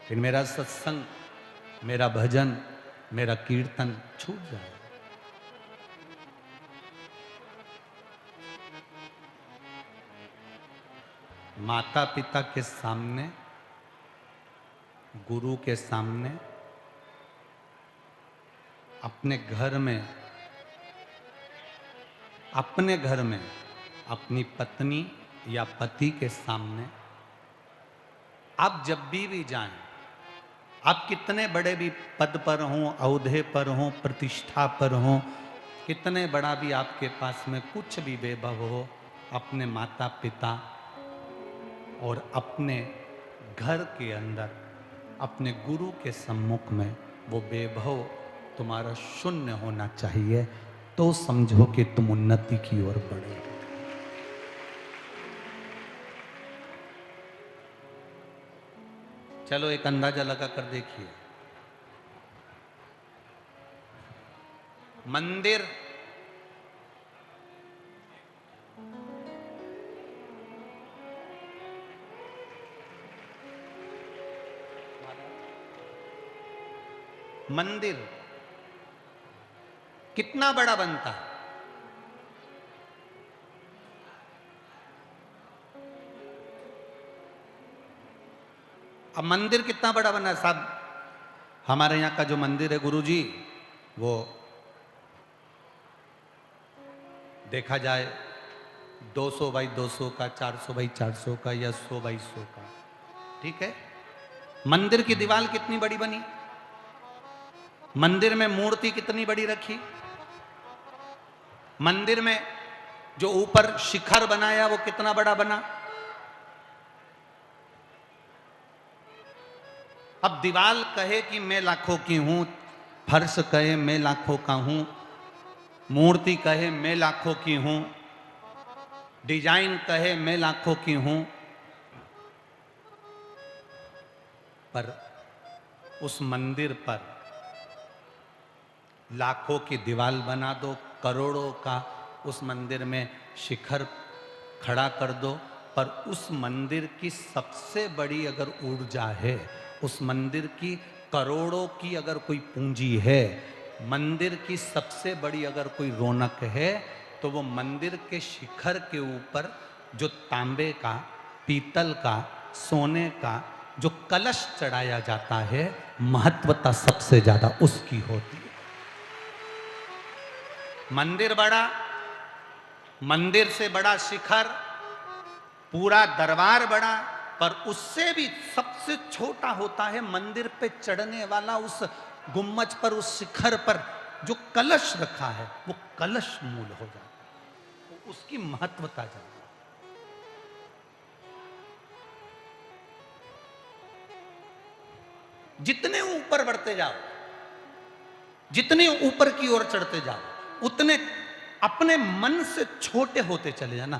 फिर मेरा सत्संग, मेरा भजन, मेरा कीर्तन छूट जाए। माता पिता के सामने, गुरु के सामने, अपने घर में अपनी पत्नी या पति के सामने आप जब भी जाएं, आप कितने बड़े भी पद पर हों, औहदे पर हों, प्रतिष्ठा पर हों, कितने बड़ा भी आपके पास में कुछ भी वैभव हो, अपने माता पिता और अपने घर के अंदर अपने गुरु के सम्मुख में वो वैभव तुम्हारा शून्य होना चाहिए, तो समझो कि तुम उन्नति की ओर बढ़े। चलो एक अंदाजा लगा कर देखिए। मंदिर कितना बड़ा बनता है? अब मंदिर कितना बड़ा बना है साहब? हमारे यहाँ का जो मंदिर है गुरुजी, वो देखा जाए 200 बाई 200 का, 400 बाई 400 का, या 100 बाई 100 का, ठीक है। मंदिर की दीवार कितनी बड़ी बनी, मंदिर में मूर्ति कितनी बड़ी रखी, मंदिर में जो ऊपर शिखर बनाया वो कितना बड़ा बना। अब दीवाल कहे कि मैं लाखों की हूं, फर्श कहे मैं लाखों का हूं, मूर्ति कहे मैं लाखों की हूं, डिजाइन कहे मैं लाखों की हूं, पर उस मंदिर पर लाखों की दीवार बना दो, करोड़ों का उस मंदिर में शिखर खड़ा कर दो, पर उस मंदिर की सबसे बड़ी अगर ऊर्जा है, उस मंदिर की करोड़ों की अगर कोई पूंजी है, मंदिर की सबसे बड़ी अगर कोई रौनक है, तो वो मंदिर के शिखर के ऊपर जो तांबे का, पीतल का, सोने का जो कलश चढ़ाया जाता है, महत्वता सबसे ज्यादा उसकी होती है। मंदिर बड़ा, मंदिर से बड़ा शिखर, पूरा दरबार बड़ा, पर उससे भी सबसे छोटा होता है मंदिर पे चढ़ने वाला उस गुम्मज पर, उस शिखर पर जो कलश रखा है, वो कलश मूल हो जाता है, उसकी महत्वता जाती है। जितने ऊपर बढ़ते जाओ, जितने ऊपर की ओर चढ़ते जाओ, उतने अपने मन से छोटे होते चले जाना।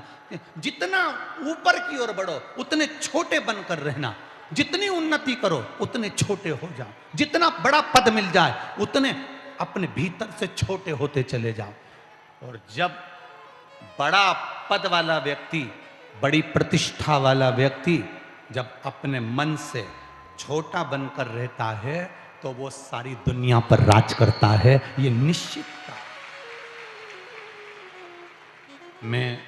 जितना ऊपर की ओर बढ़ो उतने छोटे बनकर रहना। जितनी उन्नति करो उतने छोटे हो जाओ। जितना बड़ा पद मिल जाए उतने अपने भीतर से छोटे होते चले जाओ। और जब बड़ा पद वाला व्यक्ति, बड़ी प्रतिष्ठा वाला व्यक्ति जब अपने मन से छोटा बनकर रहता है तो वो सारी दुनिया पर राज करता है, ये निश्चित था। मैं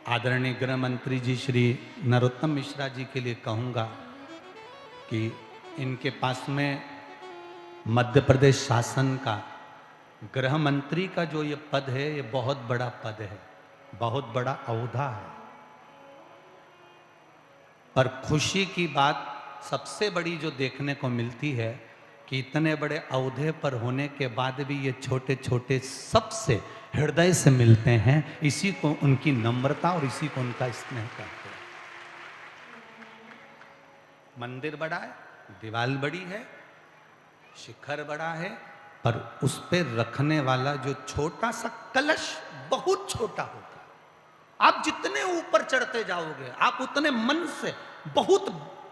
आदरणीय गृह मंत्री जी श्री नरोत्तम मिश्रा जी के लिए कहूंगा कि इनके पास में मध्य प्रदेश शासन का गृह मंत्री का जो ये पद है, ये बहुत बड़ा पद है, बहुत बड़ा औहदा है। पर खुशी की बात सबसे बड़ी जो देखने को मिलती है कि इतने बड़े औहदे पर होने के बाद भी ये छोटे छोटे सबसे हृदय से मिलते हैं। इसी को उनकी नम्रता और इसी को उनका स्नेह कहते हैं। मंदिर बड़ा है, दीवार बड़ी है, शिखर बड़ा है, पर उस पर रखने वाला जो छोटा सा कलश बहुत छोटा होता है। आप जितने ऊपर चढ़ते जाओगे आप उतने मन से बहुत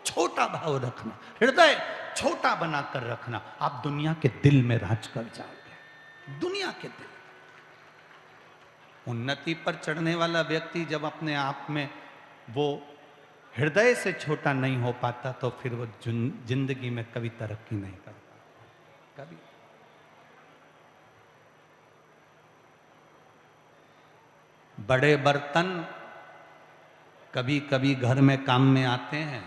छोटा भाव रखना, हृदय छोटा बनाकर रखना। आप दुनिया के दिल में राज कर जाओगे, दुनिया के दिल। उन्नति पर चढ़ने वाला व्यक्ति जब अपने आप में वो हृदय से छोटा नहीं हो पाता तो फिर वो जिंदगी में कभी तरक्की नहीं करता, कभी। बड़े बर्तन कभी कभी घर में काम में आते हैं,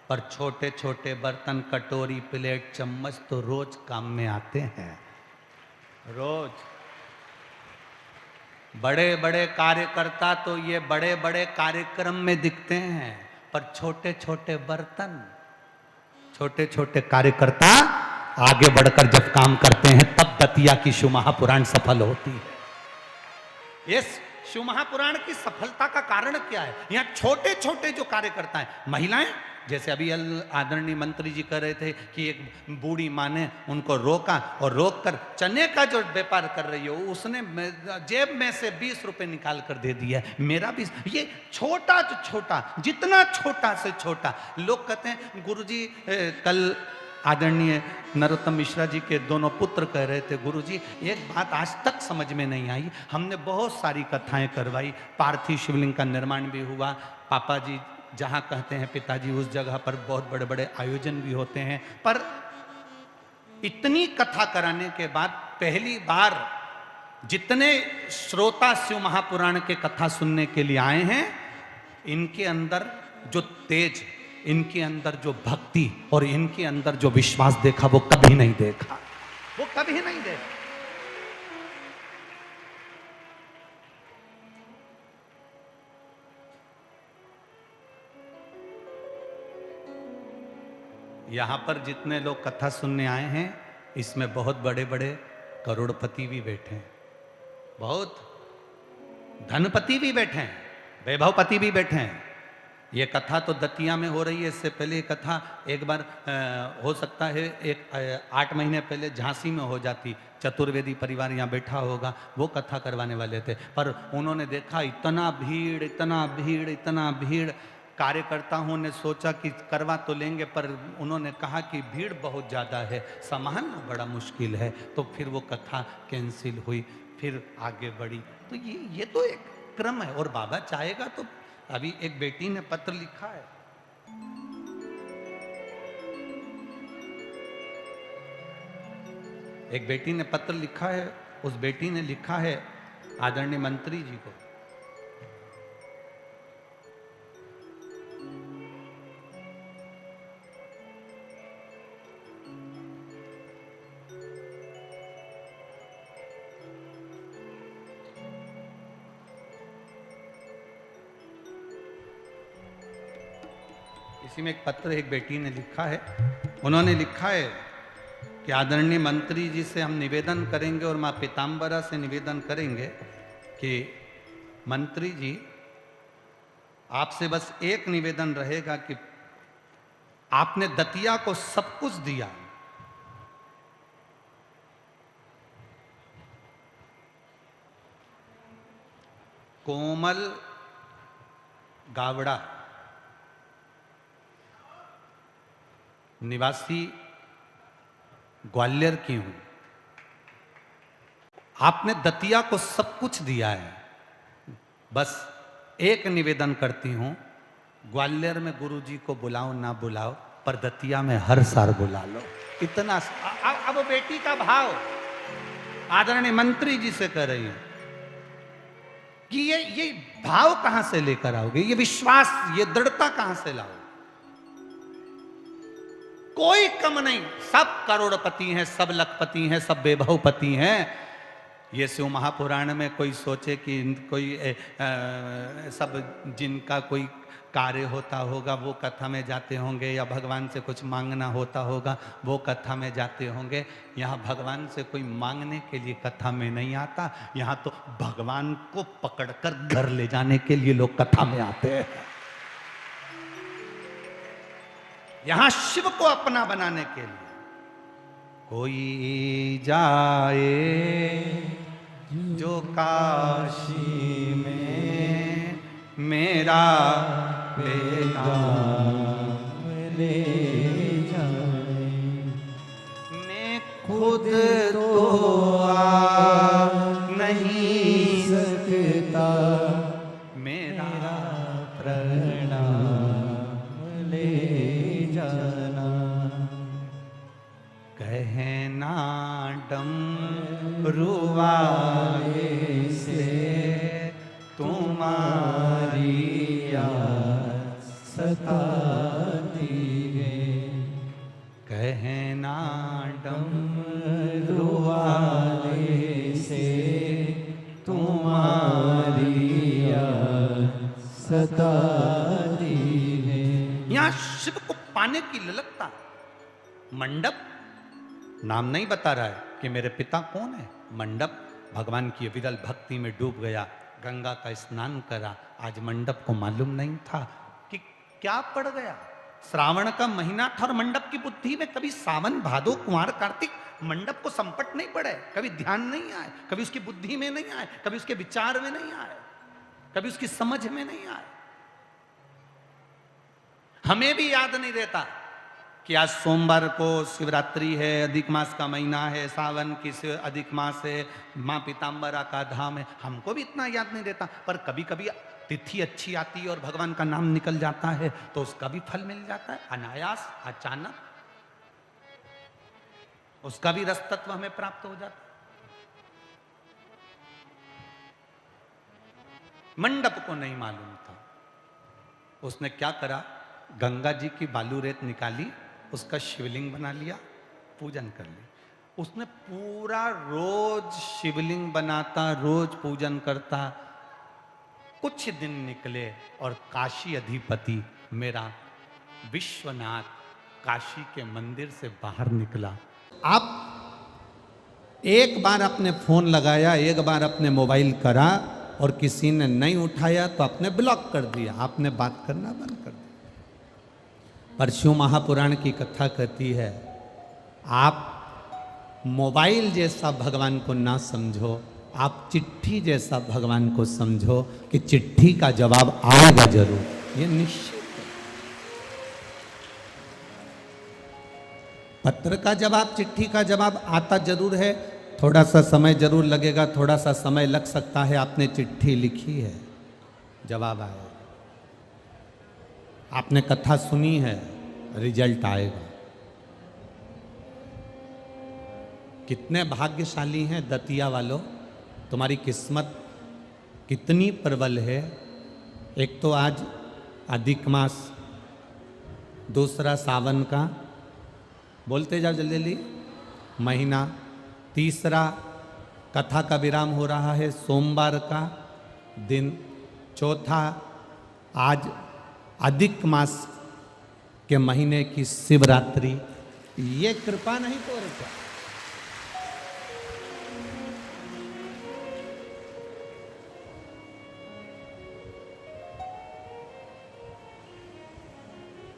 पर छोटे छोटे बर्तन, कटोरी, प्लेट, चम्मच तो रोज काम में आते हैं, रोज। बड़े बड़े कार्यकर्ता तो ये बड़े बड़े कार्यक्रम में दिखते हैं, पर छोटे छोटे बर्तन, छोटे छोटे कार्यकर्ता आगे बढ़कर जब काम करते हैं तब दतिया की शिव महापुराण सफल होती है। इस शिव महापुराण की सफलता का कारण क्या है? यहाँ छोटे छोटे जो कार्यकर्ता हैं, महिलाएं, जैसे अभी आदरणीय मंत्री जी कह रहे थे कि एक बूढ़ी माँ ने उनको रोका और रोककर चने का जो व्यापार कर रही हो उसने जेब में से 20 रुपए निकाल कर दे दिया। मेरा भी ये छोटा जो छोटा, जितना छोटा से छोटा। लोग कहते हैं गुरुजी, कल आदरणीय नरोत्तम मिश्रा जी के दोनों पुत्र कह रहे थे, गुरुजी एक बात आज तक समझ में नहीं आई, हमने बहुत सारी कथाएं करवाई, पार्थिव शिवलिंग का निर्माण भी हुआ, पापा जी जहाँ कहते हैं पिताजी उस जगह पर बहुत बड़े बड़े आयोजन भी होते हैं, पर इतनी कथा कराने के बाद पहली बार जितने श्रोता शिव महापुराण के कथा सुनने के लिए आए हैं, इनके अंदर जो तेज, इनके अंदर जो भक्ति और इनके अंदर जो विश्वास देखा वो कभी नहीं देखा, वो कभी नहीं देखा। यहां पर जितने लोग कथा सुनने आए हैं इसमें बहुत बड़े बड़े करोड़पति भी बैठे हैं, बहुत धनपति भी बैठे हैं, वैभवपति भी बैठे हैं। ये कथा तो दतिया में हो रही है, इससे पहले ये कथा एक बार हो सकता है 8 महीने पहले झांसी में हो जाती, चतुर्वेदी परिवार यहाँ बैठा होगा, वो कथा करवाने वाले थे, पर उन्होंने देखा इतना भीड़, इतना भीड़, इतना भीड़। कार्यकर्ताओं ने सोचा कि करवा तो लेंगे, पर उन्होंने कहा कि भीड़ बहुत ज़्यादा है, संभालना बड़ा मुश्किल है, तो फिर वो कथा कैंसिल हुई, फिर आगे बढ़ी। तो ये तो एक क्रम है। और बाबा चाहेगा तो अभी एक बेटी ने पत्र लिखा है, एक बेटी ने पत्र लिखा है, उस बेटी ने लिखा है आदरणीय मंत्री जी को, इसी में एक पत्र एक बेटी ने लिखा है। उन्होंने लिखा है कि आदरणीय मंत्री जी से हम निवेदन करेंगे और मां पीताम्बरा से निवेदन करेंगे कि मंत्री जी आपसे बस एक निवेदन रहेगा कि आपने दतिया को सब कुछ दिया। कोमल गावड़ा, निवासी ग्वालियर की हूं। आपने दतिया को सब कुछ दिया है। बस एक निवेदन करती हूं, ग्वालियर में गुरुजी को बुलाओ ना बुलाओ, पर दतिया में हर साल बुला लो। इतना अब बेटी का भाव आदरणीय मंत्री जी से कर रही हूं कि ये भाव कहां से लेकर आओगे, ये विश्वास, ये दृढ़ता कहां से लाओ। कोई कम नहीं, सब करोड़पति हैं, सब लखपति हैं, सब वैभवपति हैं। ये शिव महापुराण में कोई सोचे कि कोई सब जिनका कोई कार्य होता होगा वो कथा में जाते होंगे, या भगवान से कुछ मांगना होता होगा वो कथा में जाते होंगे। यहाँ भगवान से कोई मांगने के लिए कथा में नहीं आता, यहाँ तो भगवान को पकड़कर घर ले जाने के लिए लोग कथा में आते हैं। यहां शिव को अपना बनाने के लिए कोई जाए जो काशी में मेरा बेटा ले जाए, मैं खुद तो आ नहीं सकता, मेरा प्रणाम ले जाना। कहना डमरू वाले से तुम्हारी याद सताती है, कहना डमरू वाले से तुम्हारी याद सताती है। यहाँ शिव को पाने की ललकता। मंडप नाम नहीं बता रहा है कि मेरे पिता कौन है। मंडप भगवान की विरल भक्ति में डूब गया, गंगा का स्नान करा। आज मंडप को मालूम नहीं था कि क्या पड़ गया। श्रावण का महीना था और मंडप की बुद्धि में कभी सावन भादो कुंवर कार्तिक मंडप को संपट नहीं पड़े, कभी ध्यान नहीं आए, कभी उसकी बुद्धि में नहीं आए, कभी उसके विचार में नहीं आए, कभी उसकी समझ में नहीं आए। हमें भी याद नहीं रहता कि आज सोमवार को शिवरात्रि है, अधिक मास का महीना है, सावन की अधिक मास है, माँ पीताम्बरा का धाम है। हमको भी इतना याद नहीं रहता, पर कभी कभी तिथि अच्छी आती है और भगवान का नाम निकल जाता है तो उसका भी फल मिल जाता है अनायास, अचानक उसका भी रस तत्व हमें प्राप्त हो जाता है। मंडप को नहीं मालूम था। उसने क्या करा, गंगा जी की बालू रेत निकाली, उसका शिवलिंग बना लिया, पूजन कर लिया। उसने पूरा रोज शिवलिंग बनाता, रोज पूजन करता। कुछ दिन निकले और काशी अधिपति मेरा विश्वनाथ काशी के मंदिर से बाहर निकला। आप एक बार अपने फोन लगाया, एक बार अपने मोबाइल करा और किसी ने नहीं उठाया तो आपने ब्लॉक कर दिया, आपने बात करना बंद कर दिया। पर शिव महापुराण की कथा कहती है, आप मोबाइल जैसा भगवान को ना समझो, आप चिट्ठी जैसा भगवान को समझो कि चिट्ठी का जवाब आएगा जरूर, ये निश्चित है। पत्र का जवाब, चिट्ठी का जवाब आता जरूर है, थोड़ा सा समय जरूर लगेगा, थोड़ा सा समय लग सकता है। आपने चिट्ठी लिखी है, जवाब आएगा। आपने कथा सुनी है, रिजल्ट आएगा। कितने भाग्यशाली हैं दतिया वालों, तुम्हारी किस्मत कितनी प्रबल है। एक तो आज अधिक मास, दूसरा सावन का, बोलते जाओ जल्दी जल्दी, महीना, तीसरा कथा का विराम हो रहा है सोमवार का दिन, चौथा आज अधिक मास के महीने की शिवरात्रि। ये कृपा नहीं तो और क्या।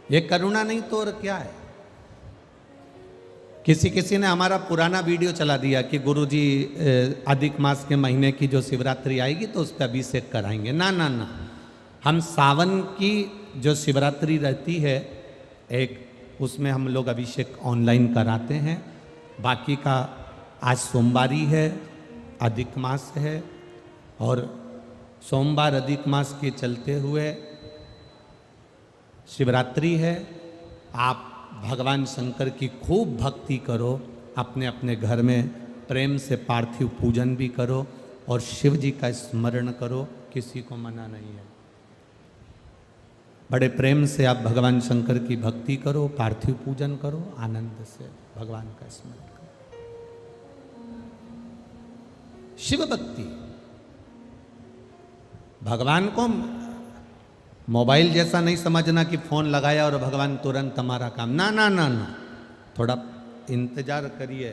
ये करुणा नहीं तो और क्या है? किसी ने हमारा पुराना वीडियो चला दिया कि गुरुजी अधिक मास के महीने की जो शिवरात्रि आएगी तो उस पर अभिषेक कराएंगे। ना ना ना, हम सावन की जो शिवरात्रि रहती है एक, उसमें हम लोग अभिषेक ऑनलाइन कराते हैं। बाकी का आज सोमवारी है, अधिक मास है, और सोमवार अधिक मास के चलते हुए शिवरात्रि है। आप भगवान शंकर की खूब भक्ति करो, अपने अपने घर में प्रेम से पार्थिव पूजन भी करो और शिव जी का स्मरण करो, किसी को मना नहीं है। बड़े प्रेम से आप भगवान शंकर की भक्ति करो, पार्थिव पूजन करो, आनंद से भगवान का स्मरण करो। शिव भक्ति, भगवान को मोबाइल जैसा नहीं समझना कि फोन लगाया और भगवान तुरंत हमारा काम। ना ना ना ना, थोड़ा इंतजार करिए,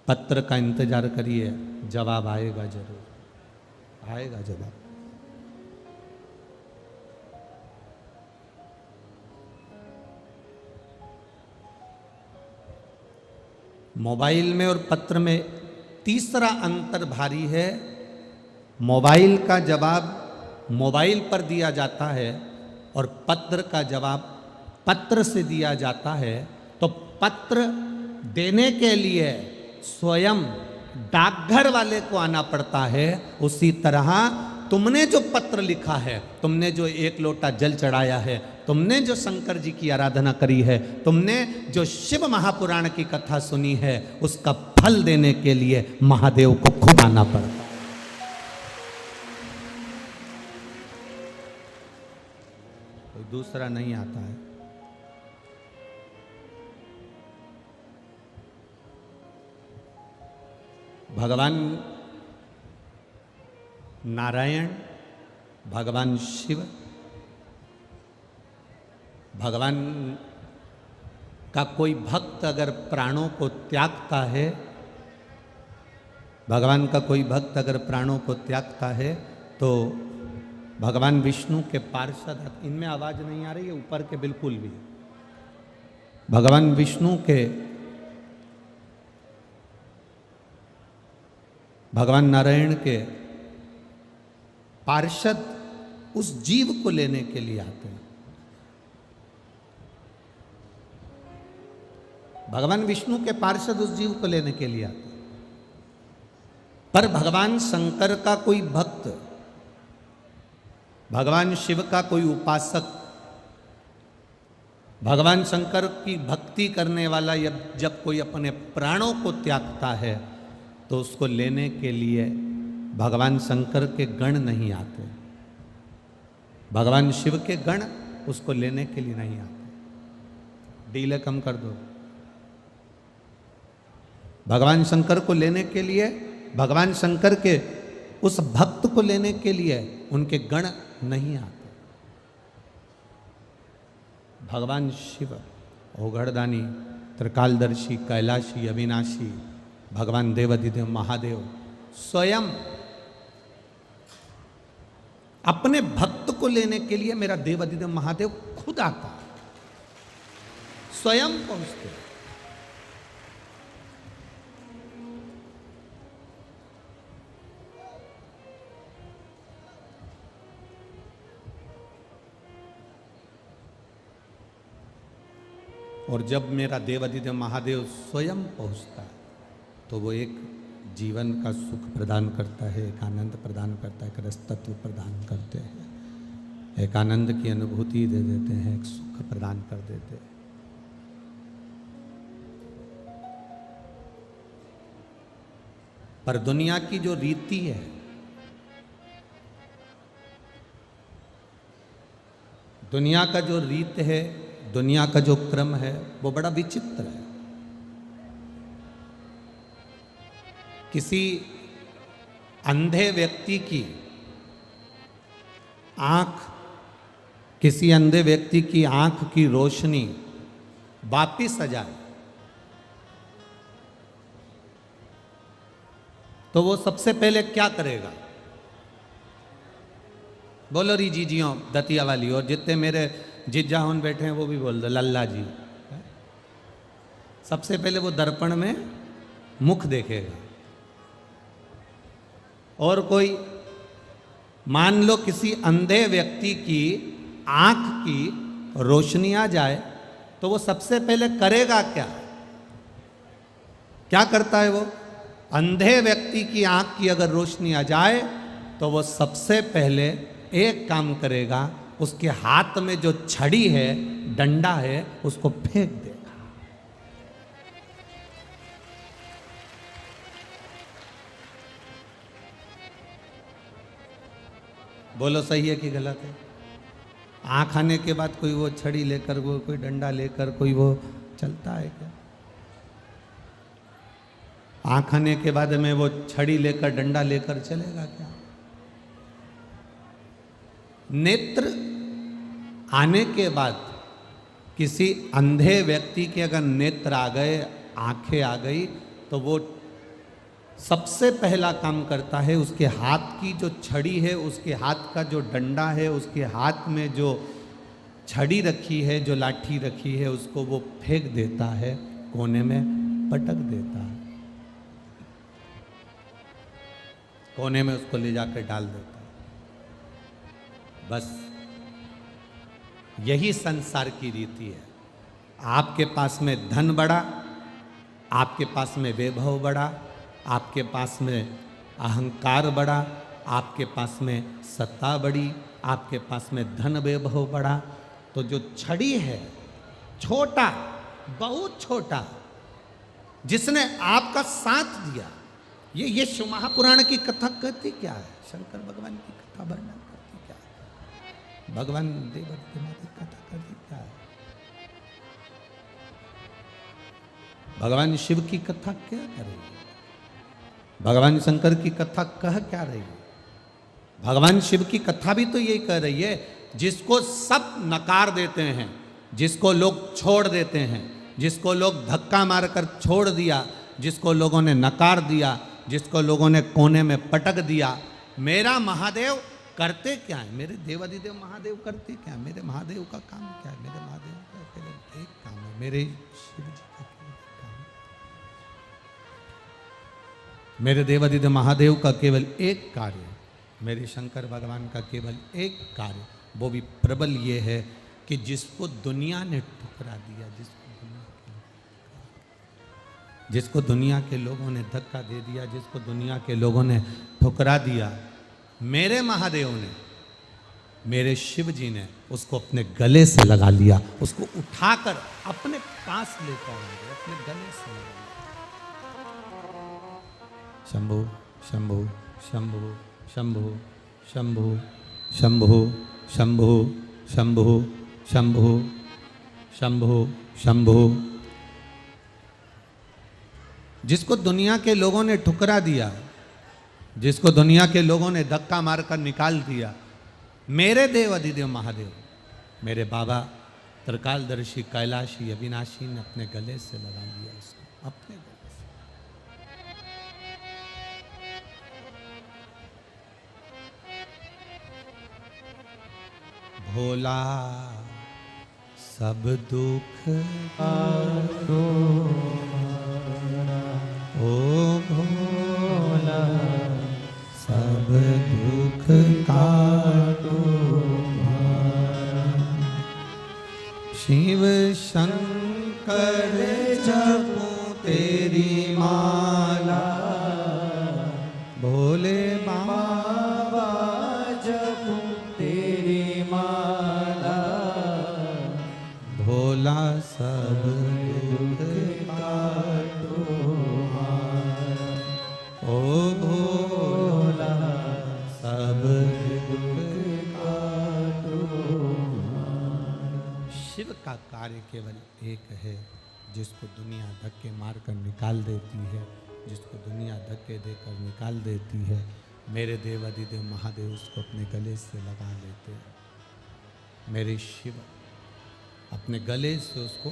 पत्र का इंतजार करिए, जवाब आएगा, जरूर आएगा जवाब। मोबाइल में और पत्र में तीसरा अंतर भारी है। मोबाइल का जवाब मोबाइल पर दिया जाता है और पत्र का जवाब पत्र से दिया जाता है। तो पत्र देने के लिए स्वयं डाकघर वाले को आना पड़ता है। उसी तरह तुमने जो पत्र लिखा है, तुमने जो एक लोटा जल चढ़ाया है, तुमने जो शंकर जी की आराधना करी है, तुमने जो शिव महापुराण की कथा सुनी है, उसका फल देने के लिए महादेव को खुद आना पड़ता है। कोई दूसरा नहीं आता है। भगवान नारायण, भगवान शिव, भगवान का कोई भक्त अगर प्राणों को त्यागता है, भगवान का कोई भक्त अगर प्राणों को त्यागता है तो भगवान विष्णु के पार्षद, इनमें आवाज नहीं आ रही है ऊपर के बिल्कुल भी, भगवान विष्णु के, भगवान नारायण के पार्षद उस जीव को लेने के लिए आते हैं। भगवान विष्णु के पार्षद उस जीव को लेने के लिए आते हैं। पर भगवान शंकर का कोई भक्त, भगवान शिव का कोई उपासक, भगवान शंकर की भक्ति करने वाला जब कोई अपने प्राणों को त्यागता है तो उसको लेने के लिए भगवान शंकर के गण नहीं आते, भगवान शिव के गण उसको लेने के लिए नहीं आते। डीले कम कर दो। भगवान शंकर को लेने के लिए, भगवान शंकर के उस भक्त को लेने के लिए उनके गण नहीं आते। भगवान शिव ओघड़दानी, त्रिकालदर्शी, कैलाशी, अविनाशी, भगवान देवाधिदेव महादेव स्वयं अपने भक्त को लेने के लिए, मेरा देवाधिदेव महादेव खुद आता, स्वयं पहुंचते। और जब मेरा देवाधिदेव महादेव स्वयं पहुंचता है तो वो एक जीवन का सुख प्रदान करता है, एक आनंद प्रदान करता है, एक रसतत्व प्रदान करते हैं, एक आनंद की अनुभूति दे देते हैं, एक सुख प्रदान कर देते हैं। पर दुनिया की जो रीति है, दुनिया का जो रीत है, दुनिया का जो क्रम है, वो बड़ा विचित्र है। किसी अंधे व्यक्ति की आंख, किसी अंधे व्यक्ति की आंख की रोशनी वापिस आ जाए तो वो सबसे पहले क्या करेगा? बोलो री जीजियों दतिया वाली और जितने मेरे जिज्जाहुन बैठे हैं वो भी बोल दो लल्ला जी। सबसे पहले वो दर्पण में मुख देखेगा। और कोई मान लो किसी अंधे व्यक्ति की आंख की रोशनी आ जाए तो वो सबसे पहले करेगा क्या? क्या करता है वो? अंधे व्यक्ति की आंख की अगर रोशनी आ जाए तो वो सबसे पहले एक काम करेगा, उसके हाथ में जो छड़ी है, डंडा है, उसको फेंक देगा। बोलो सही है कि गलत है? आंख आने के बाद कोई वो छड़ी लेकर, वो कोई डंडा लेकर कोई वो चलता है क्या? आंख आने के बाद में वो छड़ी लेकर, डंडा लेकर चलेगा क्या? नेत्र आने के बाद किसी अंधे व्यक्ति के अगर नेत्र आ गए, आंखें आ गई, तो वो सबसे पहला काम करता है, उसके हाथ की जो छड़ी है, उसके हाथ का जो डंडा है, उसके हाथ में जो छड़ी रखी है, जो लाठी रखी है, उसको वो फेंक देता है, कोने में पटक देता है, कोने में उसको ले जाकर डाल देता है। बस यही संसार की रीति है। आपके पास में धन बढ़ा, आपके पास में वैभव बढ़ा, आपके पास में अहंकार बढ़ा, आपके पास में सत्ता बढ़ी, आपके पास में धन वैभव बढ़ा, तो जो छड़ी है, छोटा, बहुत छोटा, जिसने आपका साथ दिया, ये शिव महापुराण की कथा कहती क्या है? शंकर भगवान की कथा वर्णन करती क्या है? भगवान देवादिदेव की कथा करती क्या है? भगवान शिव की कथा क्या कर रही है? भगवान शंकर की कथा कह क्या रही है? भगवान शिव की कथा भी तो यही कह रही है, जिसको सब नकार देते हैं, जिसको लोग छोड़ देते हैं, जिसको लोग धक्का मारकर छोड़ दिया, जिसको लोगों ने नकार दिया, जिसको लोगों ने कोने में पटक दिया, मेरा महादेव करते क्या है? मेरे देवादिदेव महादेव करते क्या है? मेरे महादेव का काम क्या है? मेरे महादेव का केवल एक काम है, मेरे शिव जी का केवल एक काम है, मेरे देवादिदेव महादेव का केवल एक कार्य, मेरे शंकर भगवान का केवल एक कार्य, वो भी प्रबल ये है कि जिसको दुनिया ने ठुकरा दिया, जिसको दुनिया के लोगों ने धक्का दे दिया, जिसको दुनिया के लोगों ने ठुकरा दिया, मेरे महादेव ने, मेरे शिव जी ने उसको अपने गले से लगा लिया, उसको उठाकर अपने पास लेकर आए, अपने गले से लगा लिया। शंभु शंभु शंभु शंभु शंभु शंभु शंभु शंभु शंभु शंभु शंभु। जिसको दुनिया के लोगों ने ठुकरा दिया, जिसको दुनिया के लोगों ने धक्का मारकर निकाल दिया, मेरे देव अधिदेव महादेव, मेरे बाबा त्रिकालदर्शी कैलाशी अविनाशी ने अपने गले से लगा लिया, उसको अपने गले से। भोला सब दुख काटो, ओ भोला सब दुख काटो, शिव शंकर जपो तेरी माला, भोले बाबा जपो तेरी माला, भोला सब दुख काटो, ओ भोला सब दुख काटो। शिव का कार्य केवल एक है, जिसको दुनिया धक्के मारकर निकाल देती है, जिसको दुनिया धक्के देकर निकाल देती है, मेरे देव अधिदेव महादेव उसको अपने गले से लगा लेते हैं। मेरे शिव अपने गले से उसको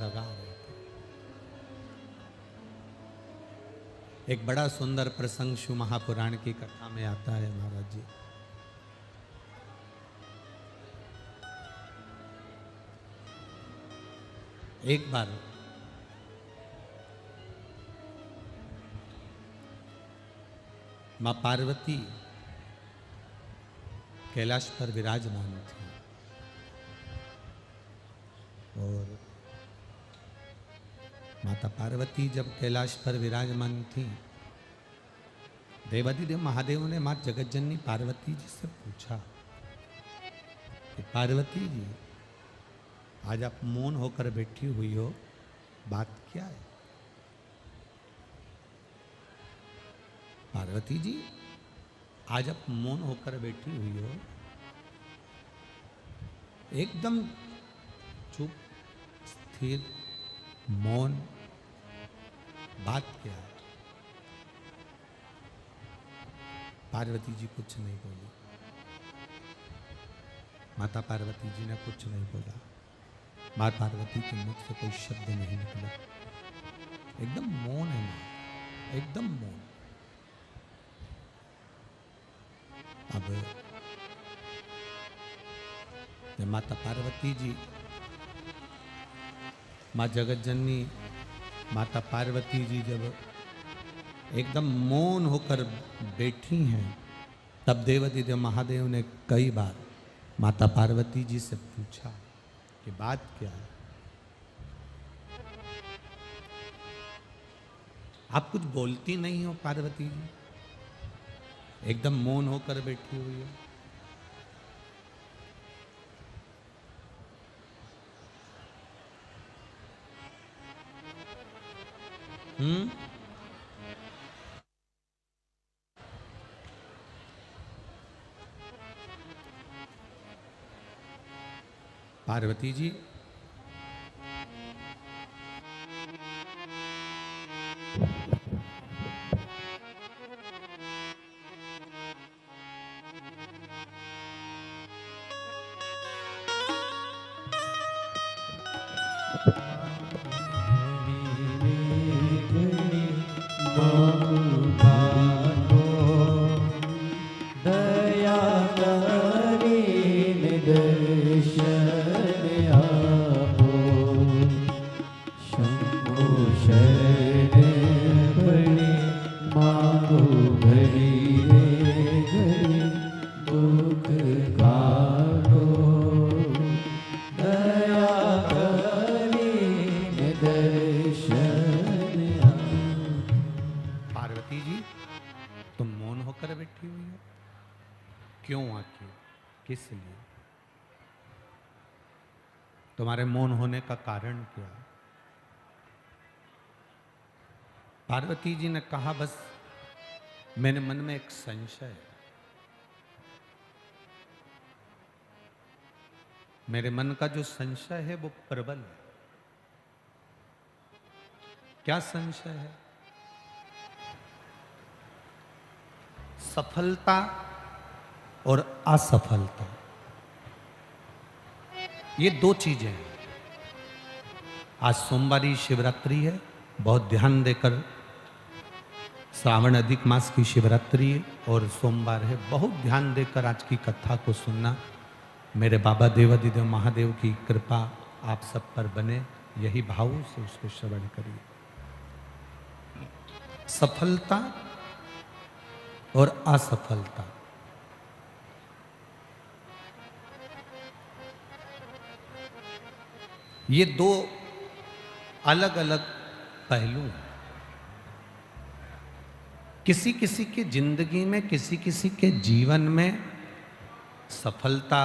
लगा लेते हैं। एक बड़ा सुंदर प्रसंग शिव महापुराण की कथा में आता है महाराज जी। एक बार मां पार्वती कैलाश पर विराजमान थी और माता पार्वती जब कैलाश पर विराजमान थी, देवाधिदेव महादेव ने मां जगतजननी पार्वती जी से पूछा कि पार्वती जी, आज आप मौन होकर बैठी हुई हो, बात क्या है? पार्वती जी, आज आप मौन होकर बैठी हुई हो, एकदम चुप, स्थिर, मौन, बात क्या है? पार्वती जी कुछ नहीं बोली। माता पार्वती जी ने कुछ नहीं बोला। मां पार्वती के मुख से कोई शब्द नहीं निकला। एकदम मौन है मां, एकदम मौन। अब जब माता पार्वती जी, मां जगतजननी माता पार्वती जी जब एकदम मौन होकर बैठी हैं, तब देवाधिदेव महादेव ने कई बार माता पार्वती जी से पूछा कि बात क्या है? आप कुछ बोलती नहीं हो पार्वती जी, एकदम मौन होकर बैठी हुई हो। पार्वती जी, तुम मौन होकर बैठी हुई हो, क्यों आखिर, किस लिए? तुम्हारे मौन होने का कारण क्या? पार्वती जी ने कहा, बस मेरे मन में एक संशय है। मेरे मन का जो संशय है वो प्रबल है। क्या संशय है? सफलता और असफलता, ये दो चीजें हैं। आज सोमवारी शिवरात्रि है, बहुत ध्यान देकर, श्रावण अधिक मास की शिवरात्रि है और सोमवार है, बहुत ध्यान देकर आज की कथा को सुनना। मेरे बाबा देवाधिदेव महादेव की कृपा आप सब पर बने, यही भाव से उसको श्रवण करिए। सफलता और असफलता, ये दो अलग अलग पहलू हैं। किसी किसी के जिंदगी में, किसी किसी के जीवन में सफलता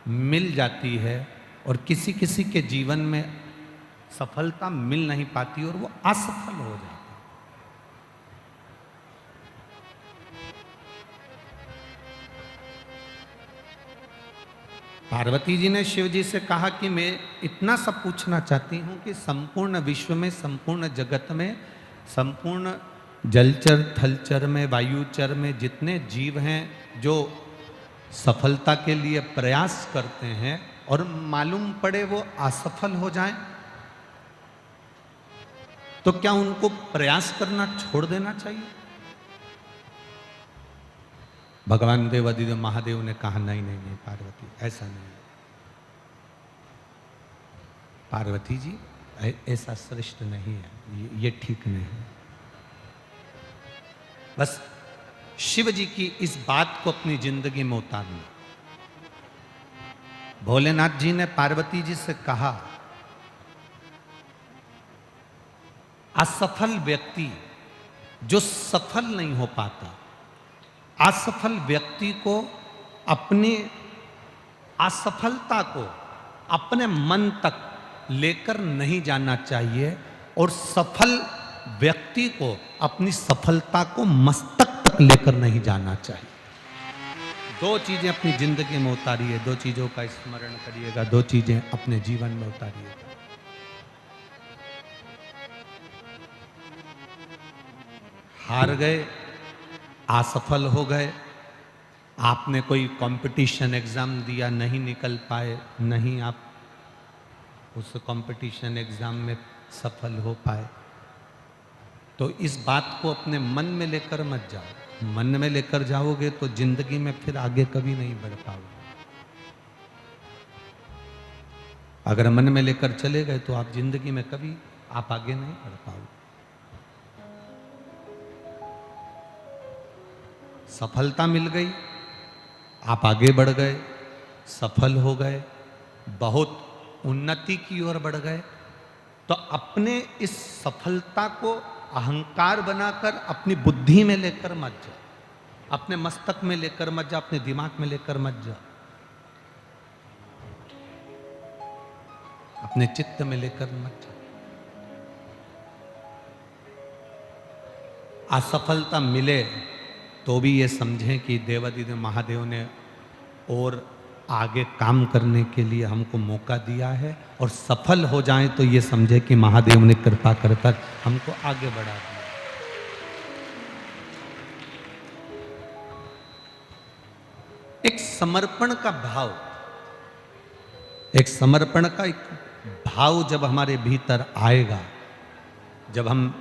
मिल जाती है और किसी किसी के जीवन में सफलता मिल नहीं पाती और वो असफल हो जाता है। पार्वती जी ने शिव जी से कहा कि मैं इतना सब पूछना चाहती हूं कि संपूर्ण विश्व में, संपूर्ण जगत में, संपूर्ण जलचर, थलचर में, वायुचर में जितने जीव हैं जो सफलता के लिए प्रयास करते हैं और मालूम पड़े वो असफल हो जाएं, तो क्या उनको प्रयास करना छोड़ देना चाहिए? भगवान देवाधिदेव महादेव ने कहा, नहीं नहीं नहीं पार्वती, ऐसा नहीं। पार्वती जी ऐसा श्रेष्ठ नहीं है, ये ठीक नहीं है। बस शिव जी की इस बात को अपनी जिंदगी में उतारना। भोलेनाथ जी ने पार्वती जी से कहा, असफल व्यक्ति जो सफल नहीं हो पाता, असफल व्यक्ति को अपनी असफलता को अपने मन तक लेकर नहीं जाना चाहिए, और सफल व्यक्ति को अपनी सफलता को मस्तक तक लेकर नहीं जाना चाहिए। दो चीजें अपनी जिंदगी में उतारिए, दो चीजों का स्मरण करिएगा, दो चीजें अपने जीवन में उतारिएगा। हार गए, असफल हो गए, आपने कोई कंपटीशन एग्जाम दिया, नहीं निकल पाए, नहीं आप उस कंपटीशन एग्जाम में सफल हो पाए, तो इस बात को अपने मन में लेकर मत जाओ। मन में लेकर जाओगे तो जिंदगी में फिर आगे कभी नहीं बढ़ पाओगे। अगर मन में लेकर चले गए तो आप जिंदगी में कभी आप आगे नहीं बढ़ पाओगे। सफलता मिल गई, आप आगे बढ़ गए, सफल हो गए, बहुत उन्नति की ओर बढ़ गए, तो अपने इस सफलता को अहंकार बनाकर अपनी बुद्धि में लेकर मत जाओ, अपने मस्तक में लेकर मत जाओ, अपने दिमाग में लेकर मत जाओ, अपने चित्त में लेकर मत जाओ। असफलता मिले तो भी ये समझें कि देवादिदेव महादेव ने और आगे काम करने के लिए हमको मौका दिया है, और सफल हो जाएं तो ये समझे कि महादेव ने कृपा कर हमको आगे बढ़ा दिया। एक समर्पण का भाव, एक समर्पण का एक भाव जब हमारे भीतर आएगा, जब हम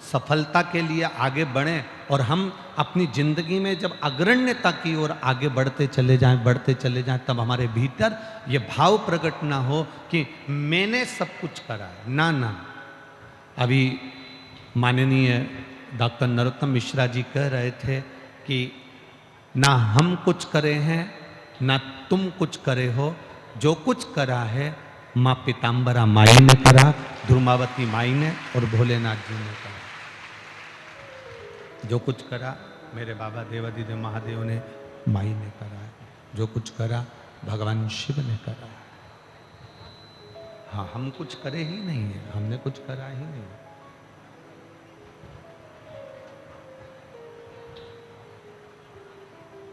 सफलता के लिए आगे बढ़ें और हम अपनी जिंदगी में जब अग्रण्यता की ओर आगे बढ़ते चले जाएं, तब हमारे भीतर ये भाव प्रकट ना हो कि मैंने सब कुछ करा है। ना ना, अभी माननीय डॉक्टर नरोत्तम मिश्रा जी कह रहे थे कि ना हम कुछ करे हैं, ना तुम कुछ करे हो, जो कुछ करा है माँ पीताम्बरा माई ने करा, ध्रुमावती माई ने और भोलेनाथ जी ने करा। जो कुछ करा मेरे बाबा देवादिदेव महादेव ने, माई ने करा है। जो कुछ करा भगवान शिव ने करा है। हाँ, हम कुछ करे ही नहीं है, हमने कुछ करा ही नहीं।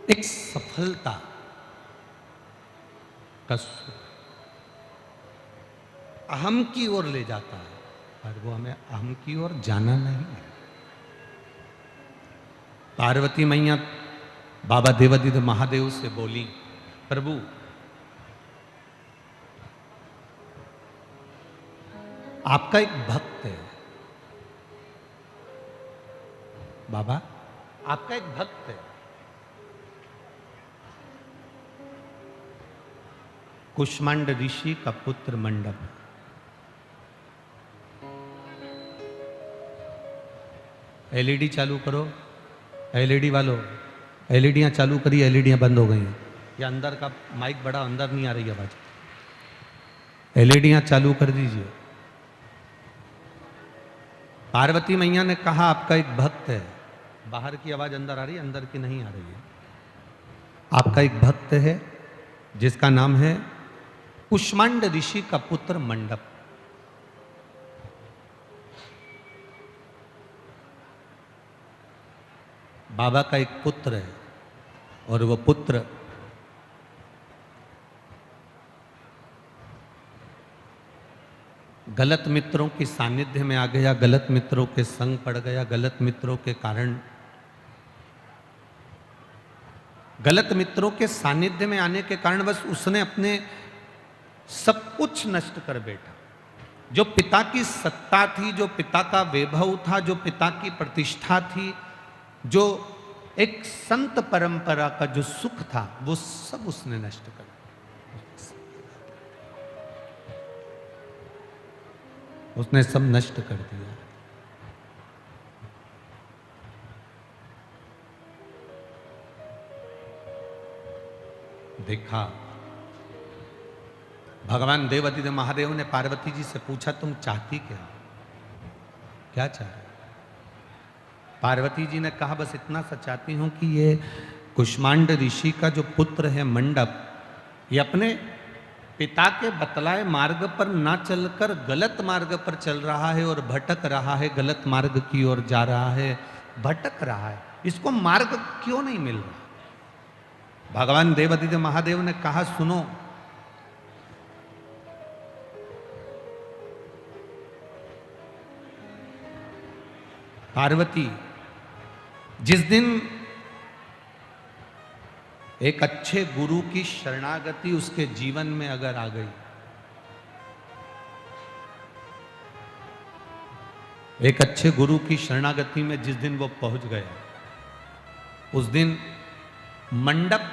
एक सफलता का अहम की ओर ले जाता है, पर वो हमें अहम की ओर जाना नहीं है। पार्वती मैया बाबा देवादिदेव महादेव से बोली, प्रभु आपका एक भक्त है, बाबा आपका एक भक्त है, कुष्मांड ऋषि का पुत्र मंडप। एलईडी चालू करो, एलईडी वालों, एलईडियां चालू करी, एलईडियां बंद हो गई हैं। या अंदर का माइक बड़ा, अंदर नहीं आ रही आवाज। एलईडियां चालू कर दीजिए। पार्वती मैया ने कहा आपका एक भक्त है, बाहर की आवाज अंदर आ रही है, अंदर की नहीं आ रही है। आपका एक भक्त है जिसका नाम है कुष्मांड ऋषि का पुत्र मंडप। बाबा का एक पुत्र है, और वो पुत्र गलत मित्रों की सानिध्य में आ गया, गलत मित्रों के संग पड़ गया, गलत मित्रों के कारण, गलत मित्रों के सानिध्य में आने के कारण बस उसने अपने सब कुछ नष्ट कर बैठा। जो पिता की सत्ता थी, जो पिता का वैभव था, जो पिता की प्रतिष्ठा थी, जो एक संत परंपरा का जो सुख था, वो सब उसने नष्ट कर दिया। उसने सब नष्ट कर दिया। देखा, भगवान देवादिदेव महादेव ने पार्वती जी से पूछा, तुम चाहती क्या चाह रहे? पार्वती जी ने कहा, बस इतना सा चाहती हूं कि ये कुष्मांड ऋषि का जो पुत्र है मंडप, ये अपने पिता के बतलाए मार्ग पर ना चलकर गलत मार्ग पर चल रहा है और भटक रहा है, गलत मार्ग की ओर जा रहा है, भटक रहा है, इसको मार्ग क्यों नहीं मिल रहा? भगवान देवादिदेव महादेव ने कहा, सुनो, पार्वती, जिस दिन एक अच्छे गुरु की शरणागति उसके जीवन में अगर आ गई, एक अच्छे गुरु की शरणागति में जिस दिन वो पहुंच गया, उस दिन मंडप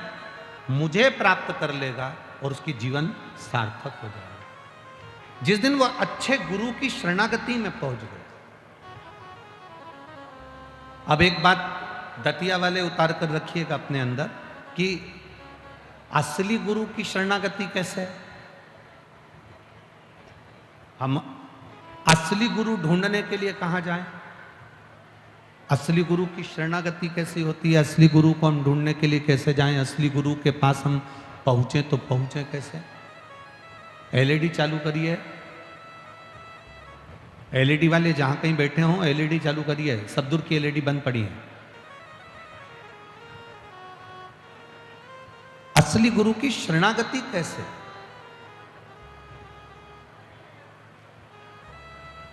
मुझे प्राप्त कर लेगा और उसकी जीवन सार्थक हो जाएगा। जिस दिन वो अच्छे गुरु की शरणागति में पहुंच गए। अब एक बात दतिया वाले उतार कर रखिएगा अपने अंदर कि असली गुरु की शरणागति कैसे है? हम असली गुरु ढूंढने के लिए कहां जाएं? असली गुरु की शरणागति कैसी होती है? असली गुरु को हम ढूंढने के लिए कैसे जाएं? असली गुरु के पास हम पहुंचे तो पहुंचे कैसे? एलईडी चालू करिए, एलईडी वाले जहां कहीं बैठे हों एलईडी चालू करिए, सब दूर की एलईडी बंद पड़ी है। असली गुरु की शरणागति कैसे?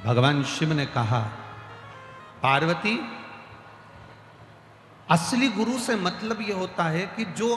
भगवान शिव ने कहा, पार्वती, असली गुरु से मतलब यह होता है कि जो